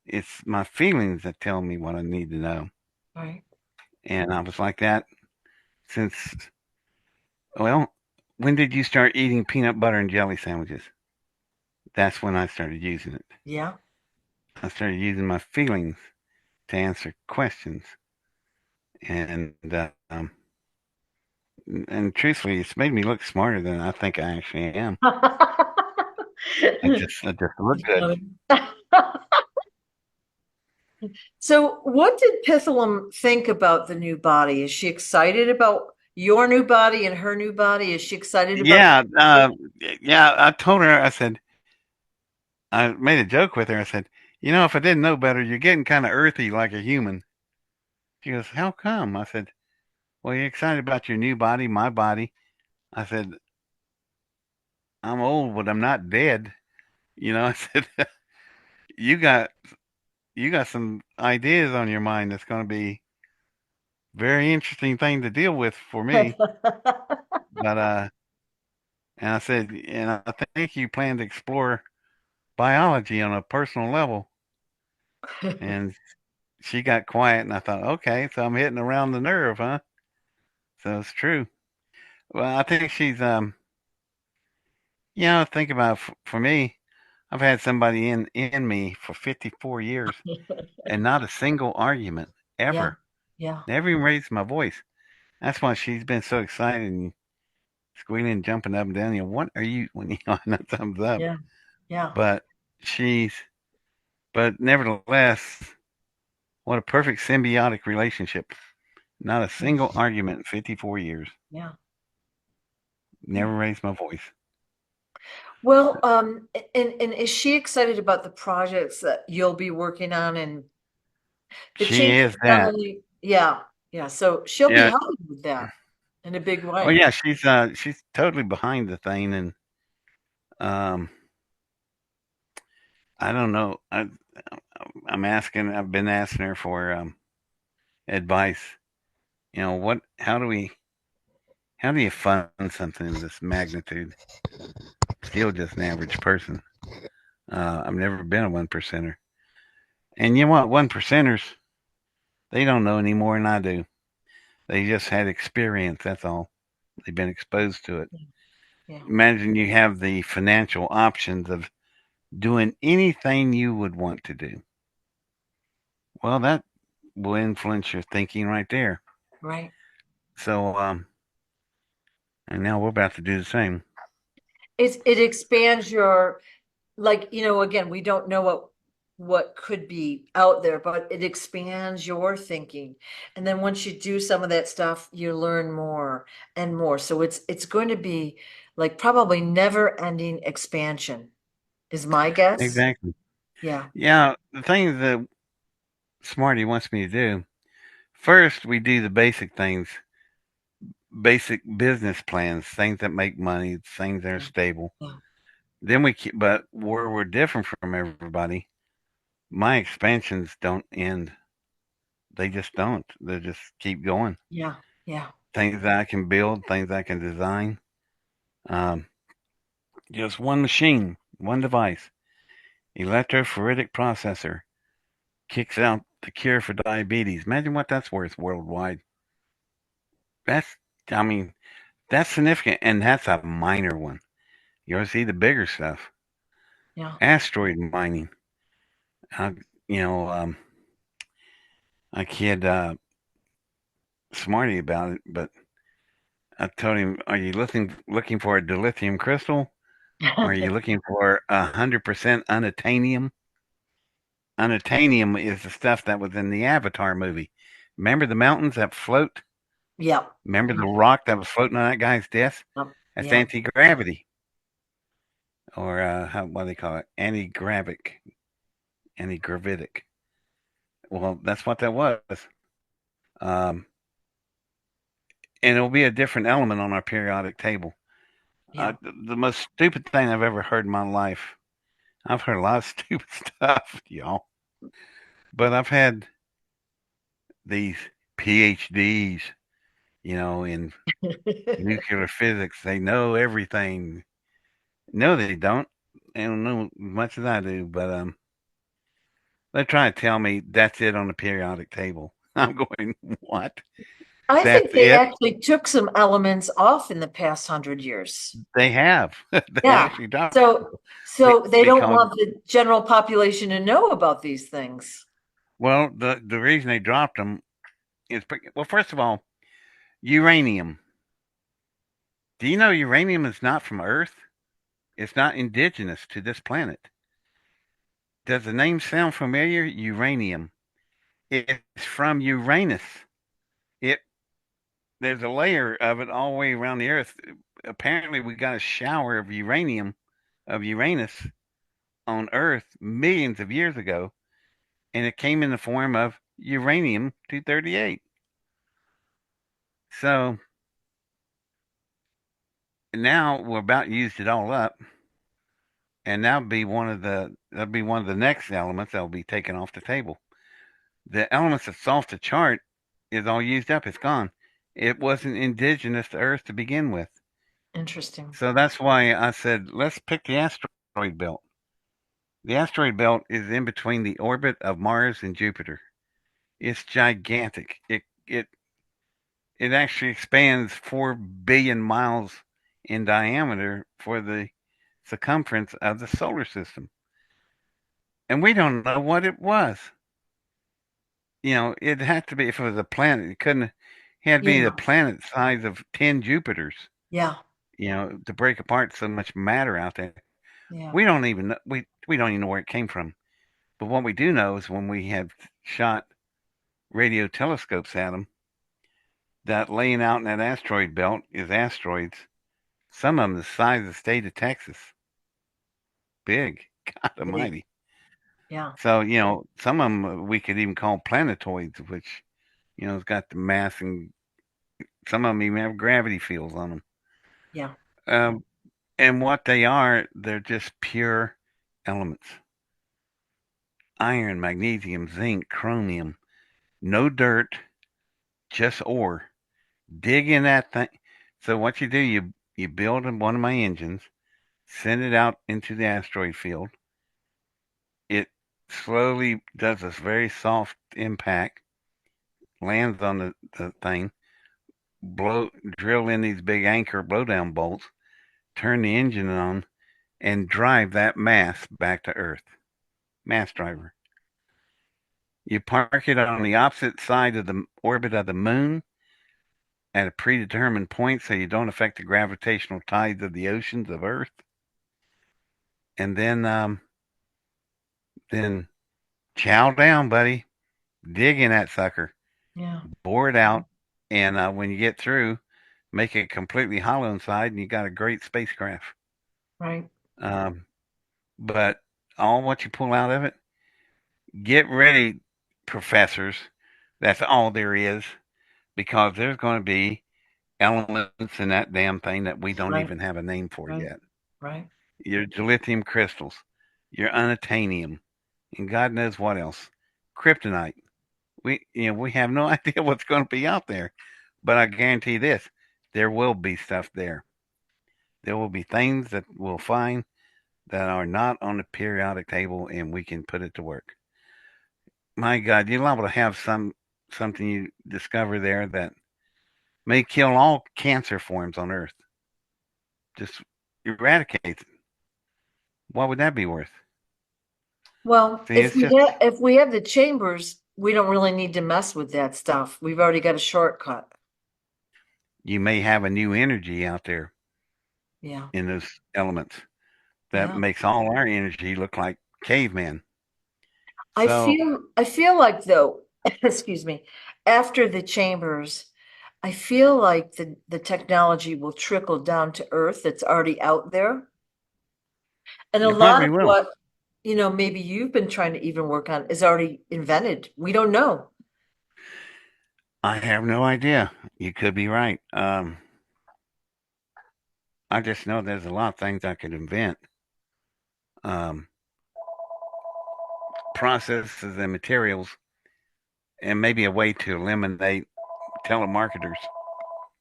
Speaker 2: It's my feelings that tell me what I need to know.
Speaker 1: Right.
Speaker 2: And I was like that since, well, when did you start eating peanut butter and jelly sandwiches? That's when I started using it.
Speaker 1: Yeah.
Speaker 2: I started using my feelings to answer questions. And, and truthfully, it's made me look smarter than I think I actually am. I just look good.
Speaker 1: So, what did Pitholem think about the new body? Is she excited about your new body and her new body? Is she excited about?
Speaker 2: Yeah, yeah. I told her. I said I made a joke with her. I said, if I didn't know better, you're getting kind of earthy like a human. She goes, how come? I said, well, you're excited about your new body, my body. I said, I'm old, but I'm not dead. I said, you got you got some ideas on your mind that's going to be very interesting thing to deal with for me. But and I said, and I think you plan to explore biology on a personal level. And she got quiet, and I thought, okay, so I'm hitting around the nerve, huh? So it's true. Well, I think she's think about for me. I've had somebody in me for 54 years, and not a single argument
Speaker 1: Yeah.
Speaker 2: ever.
Speaker 1: Yeah.
Speaker 2: Never even raised my voice. That's why she's been so excited and squealing, jumping up and down. What are you when you on that thumbs up?
Speaker 1: Yeah. Yeah.
Speaker 2: But she's, but nevertheless, what a perfect symbiotic relationship. Not a single argument in 54 years.
Speaker 1: Yeah.
Speaker 2: Never raised my voice.
Speaker 1: Well, and is she excited about the projects that you'll be working on and the
Speaker 2: She
Speaker 1: change
Speaker 2: is
Speaker 1: not
Speaker 2: that.
Speaker 1: only, yeah, yeah. So she'll be
Speaker 2: Yeah,
Speaker 1: helping with that. in a big
Speaker 2: Oh
Speaker 1: way.
Speaker 2: yeah, she's totally behind the thing, and um, I don't know. I've been asking her for advice. You know what? How do you fund something of this magnitude? Still just an average person. I've never been a one percenter, and you know what? One percenters, they don't know any more than I do. They just had experience. That's all. They've been exposed to it.
Speaker 1: Yeah. Yeah.
Speaker 2: Imagine you have the financial options of doing anything you would want to do. Well, that will influence your thinking right there.
Speaker 1: Right.
Speaker 2: So, and now we're about to do the same.
Speaker 1: It expands your, like, again, we don't know what could be out there, but it expands your thinking. And then once you do some of that stuff, you learn more and more. So it's going to be like probably never ending expansion is my guess.
Speaker 2: Exactly.
Speaker 1: Yeah.
Speaker 2: Yeah, the thing that Smarty wants me to do first, we do the basic things, basic business plans, things that make money, things that are
Speaker 1: Yeah.
Speaker 2: stable.
Speaker 1: Yeah.
Speaker 2: Then but where we're different from everybody, my expansions don't end. They just don't. They just keep going.
Speaker 1: Yeah. Yeah.
Speaker 2: Things that I can build, things I can design. Um, just one machine, one device, electrophoretic processor kicks out the cure for diabetes. Imagine what that's worth worldwide. That's, I mean, that's significant, and that's a minor one. You ever see the bigger stuff?
Speaker 1: Yeah.
Speaker 2: Asteroid mining. Uh, you know, I kid Smarty about it, but I told him, "Are you looking for a dilithium crystal? Or are you looking for 100% unobtainium? Unobtainium is the stuff that was in the Avatar movie. Remember the mountains that float?
Speaker 1: Yeah.
Speaker 2: Remember
Speaker 1: Yeah.
Speaker 2: the rock that was floating on that guy's desk?
Speaker 1: Yeah.
Speaker 2: That's
Speaker 1: Yeah.
Speaker 2: anti gravity, or what do they call it? Anti gravitic. Well, that's what that was. Um, and it'll be a different element on our periodic table.
Speaker 1: Yeah.
Speaker 2: The most stupid thing I've ever heard in my life. I've heard a lot of stupid stuff, y'all, but I've had these PhDs, in nuclear physics. They know everything. No, they don't. They don't know as much as I do, but they try to tell me that's it on the periodic table. I'm going, what?
Speaker 1: I
Speaker 2: That's
Speaker 1: think they
Speaker 2: it?
Speaker 1: actually took some elements off in the past 100 years.
Speaker 2: They have. They
Speaker 1: Yeah.
Speaker 2: actually don't.
Speaker 1: So they don't
Speaker 2: Because,
Speaker 1: want the general population to know about these things.
Speaker 2: well, the reason they dropped them is, well, first of all, uranium. Do you know uranium is not from Earth? It's not indigenous to this planet. Does the name sound familiar? Uranium. It's from Uranus. It There's a layer of it all the way around the Earth. Apparently, we got a shower of uranium of Uranus on Earth millions of years ago, and it came in the form of uranium 238. So now we're about used it all up, and that'll be one of the next elements that'll be taken off the table. The elements that's off the chart is all used up. It's gone. It wasn't indigenous to Earth to begin with.
Speaker 1: Interesting.
Speaker 2: So that's why I said, let's pick the asteroid belt. The asteroid belt is in between the orbit of Mars and Jupiter. It's gigantic. It actually expands 4 billion miles in diameter for the circumference of the solar system. And we don't know what it was. It had to be, if it was a planet, it had to be the
Speaker 1: Yeah.
Speaker 2: planet size of 10 Jupiters,
Speaker 1: Yeah.
Speaker 2: to break apart so much matter out there.
Speaker 1: Yeah.
Speaker 2: We don't even know where it came from. But what we do know is when we have shot radio telescopes at them, that laying out in that asteroid belt is asteroids. Some of them the size of the state of Texas. Big. God
Speaker 1: Big.
Speaker 2: almighty.
Speaker 1: Yeah.
Speaker 2: So, some of them we could even call planetoids, which, has got the mass and Some of them even have gravity fields on them.
Speaker 1: Yeah.
Speaker 2: Um, and what they are, they're just pure elements: iron, magnesium, zinc, chromium. No dirt, just ore. Dig in that thing. So what you do, you build one of my engines, send it out into the asteroid field. It slowly does this very soft impact, lands on the thing, drill in these big anchor blowdown bolts, turn the engine on, and drive that mass back to Earth. Mass driver. You park it on the opposite side of the orbit of the moon at a predetermined point so you don't affect the gravitational tides of the oceans of Earth. And then chow down, buddy. Dig in that sucker.
Speaker 1: Yeah.
Speaker 2: Bore it out. And when you get through, make it completely hollow inside, and you got a great spacecraft.
Speaker 1: Right.
Speaker 2: Um, but all what you pull out of it, get ready, professors. That's all there is, because there's going to be elements in that damn thing that we don't
Speaker 1: Right.
Speaker 2: even have a name for
Speaker 1: Right.
Speaker 2: yet.
Speaker 1: Right.
Speaker 2: Your dilithium crystals, your unobtainium, and God knows what else. Kryptonite. We have no idea what's going to be out there, but I guarantee this: there will be stuff there. There will be things that we'll find that are not on the periodic table, and we can put it to work. My God, you're liable to have something you discover there that may kill all cancer forms on Earth. Just eradicate it. What would that be worth?
Speaker 1: Well,
Speaker 2: See, it's just
Speaker 1: if we have the chambers, we don't really need to mess with that stuff. We've already got a shortcut.
Speaker 2: you may have a new energy out there
Speaker 1: Yeah.
Speaker 2: in those elements that
Speaker 1: Yeah.
Speaker 2: makes all our energy look like cavemen.
Speaker 1: I
Speaker 2: So,
Speaker 1: feel I feel like though, excuse me, after the chambers, I feel like the technology will trickle down to Earth that's already out there. And a
Speaker 2: it
Speaker 1: lot
Speaker 2: probably
Speaker 1: of
Speaker 2: will.
Speaker 1: what, maybe you've been trying to even work on is already invented. We don't know.
Speaker 2: I have no idea. You could be right. I just know there's a lot of things I could invent. Um, Processes and materials, and maybe a way to eliminate telemarketers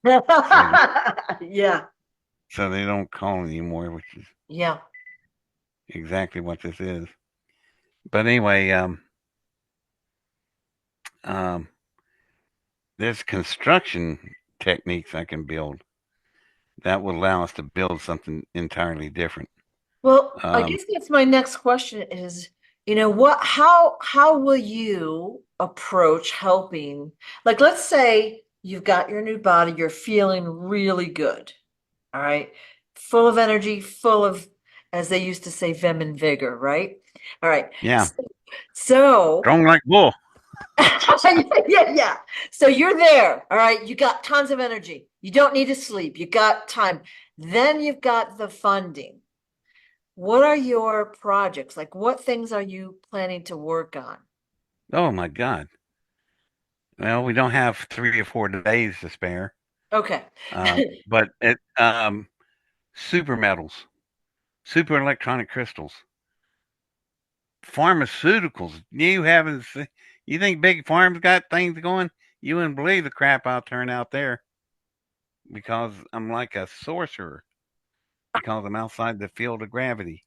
Speaker 2: so
Speaker 1: Yeah.
Speaker 2: they don't call anymore, which is
Speaker 1: Yeah.
Speaker 2: exactly what this is. But anyway, um, there's construction techniques I can build that will allow us to build something entirely different.
Speaker 1: Well, I
Speaker 2: Um,
Speaker 1: guess that's my next question is, how will you approach helping? Like, let's say you've got your new body, you're feeling really good, all right? Full of energy, full of, as they used to say, vim and vigor, right? All right.
Speaker 2: yeah,
Speaker 1: So,
Speaker 2: strong like bull.
Speaker 1: yeah, yeah. So you're there, all right? You got tons of energy. You don't need to sleep. You got time. Then you've got the funding. What are your projects? Like, what things are you planning to work on?
Speaker 2: Oh my God. Well, we don't have 3 or 4 days to spare.
Speaker 1: Okay.
Speaker 2: But super metals, super electronic crystals, pharmaceuticals. You think big farms got things going? You wouldn't believe the crap I'll turn out there because I'm like a sorcerer because I'm outside the field of gravity.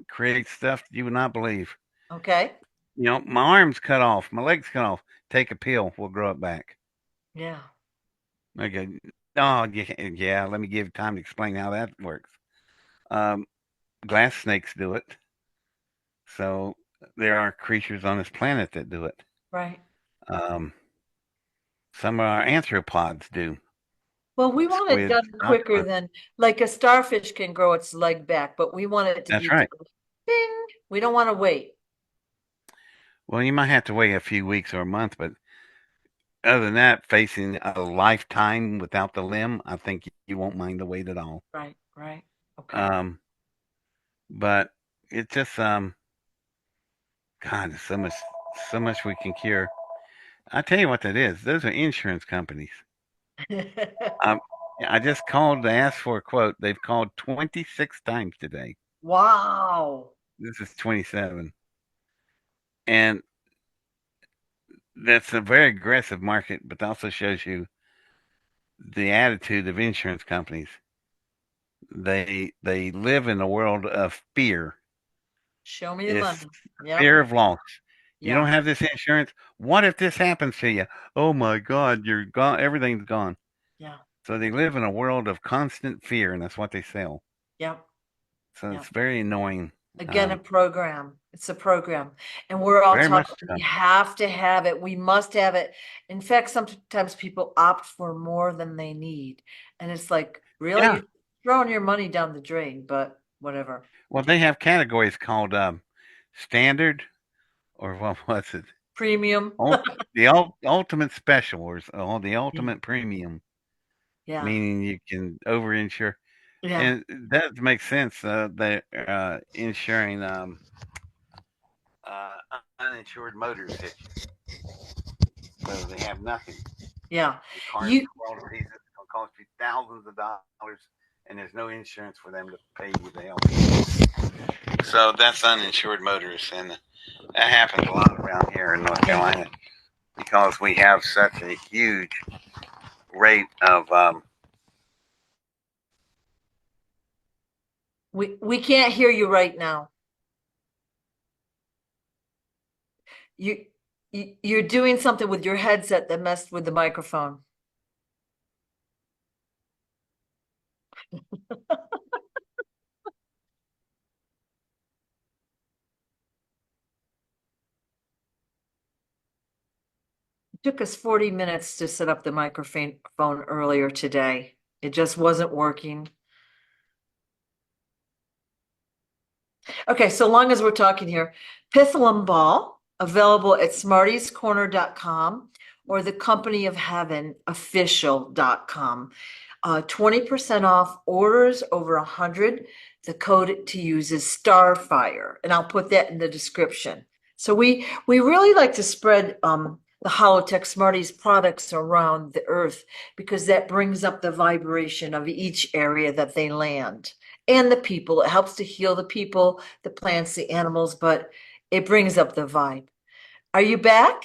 Speaker 2: Create stuff you would not believe.
Speaker 1: Okay.
Speaker 2: My arms cut off, my legs cut off. Take a pill, we'll grow it back.
Speaker 1: Yeah.
Speaker 2: Okay. Oh, yeah, yeah. Let me give you time to explain how that works. Um, Glass snakes do it. So there are creatures on this planet that do it.
Speaker 1: Right.
Speaker 2: Um, some of our arthropods do.
Speaker 1: Well, we want it
Speaker 2: Squids,
Speaker 1: done quicker
Speaker 2: octopus.
Speaker 1: than like a starfish can grow its leg back, but we want it to
Speaker 2: That's
Speaker 1: be
Speaker 2: right.
Speaker 1: done. Bing. We don't want to wait.
Speaker 2: Well, you might have to wait a few weeks or a month, but other than that, facing a lifetime without the limb, I think you won't mind the wait at all.
Speaker 1: Right. Right. Okay.
Speaker 2: Um, but it's just God, there's so much we can cure. I tell you what that is. Those are insurance companies. Um, I just called to ask for a quote. They've called 26 times today.
Speaker 1: Wow.
Speaker 2: This is 27. And that's a very aggressive market, but also shows you the attitude of insurance companies. They live in a world of fear.
Speaker 1: Show me the
Speaker 2: It's
Speaker 1: money. Yep.
Speaker 2: fear of loss. You don't
Speaker 1: Yeah.
Speaker 2: have this insurance. What if this happens to you? Oh my God, you're gone. Everything's gone.
Speaker 1: Yeah.
Speaker 2: So they live in a world of constant fear, and that's what they sell.
Speaker 1: Yep.
Speaker 2: So
Speaker 1: Yep.
Speaker 2: it's very annoying.
Speaker 1: Again, a
Speaker 2: Um,
Speaker 1: program. It's a program. And we're all
Speaker 2: Very
Speaker 1: taught
Speaker 2: much so.
Speaker 1: we have to have it. We must have it. In fact, sometimes people opt for more than they need. And it's like, really?
Speaker 2: Yeah.
Speaker 1: You're throwing your money down the drain, but whatever.
Speaker 2: Well, they have categories called standard, or what was it?
Speaker 1: Premium.
Speaker 2: Ultimate special, or the
Speaker 1: Yeah.
Speaker 2: ultimate premium,
Speaker 1: Yeah.
Speaker 2: meaning you can overinsure.
Speaker 1: Yeah.
Speaker 2: And that makes sense. They're insuring uh, uninsured motorists, so they have nothing.
Speaker 1: Yeah.
Speaker 2: The cars
Speaker 1: You
Speaker 2: go all to pieces. It's going to cost you thousands of dollars, and there's no insurance for them to pay you the help. So that's uninsured motorists, and that happens a lot around here in North
Speaker 1: yeah.
Speaker 2: Carolina because we have such a huge rate of
Speaker 1: We can't hear you right now. You, you're doing something with your headset that messed with the microphone. It took us 40 minutes to set up the microphone earlier today. It just wasn't working. Okay, so long as we're talking here, Pitholem Ball, available at smartiescorner.com or the Company of Heaven official.com. 20% off orders over 100. The code to use is Starfire, and I'll put that in the description. So we really like to spread the Holotech Smarties products around the earth because that brings up the vibration of each area that they land and the people. It helps to heal the people, the plants, the animals, but it brings up the vibe. Are you back?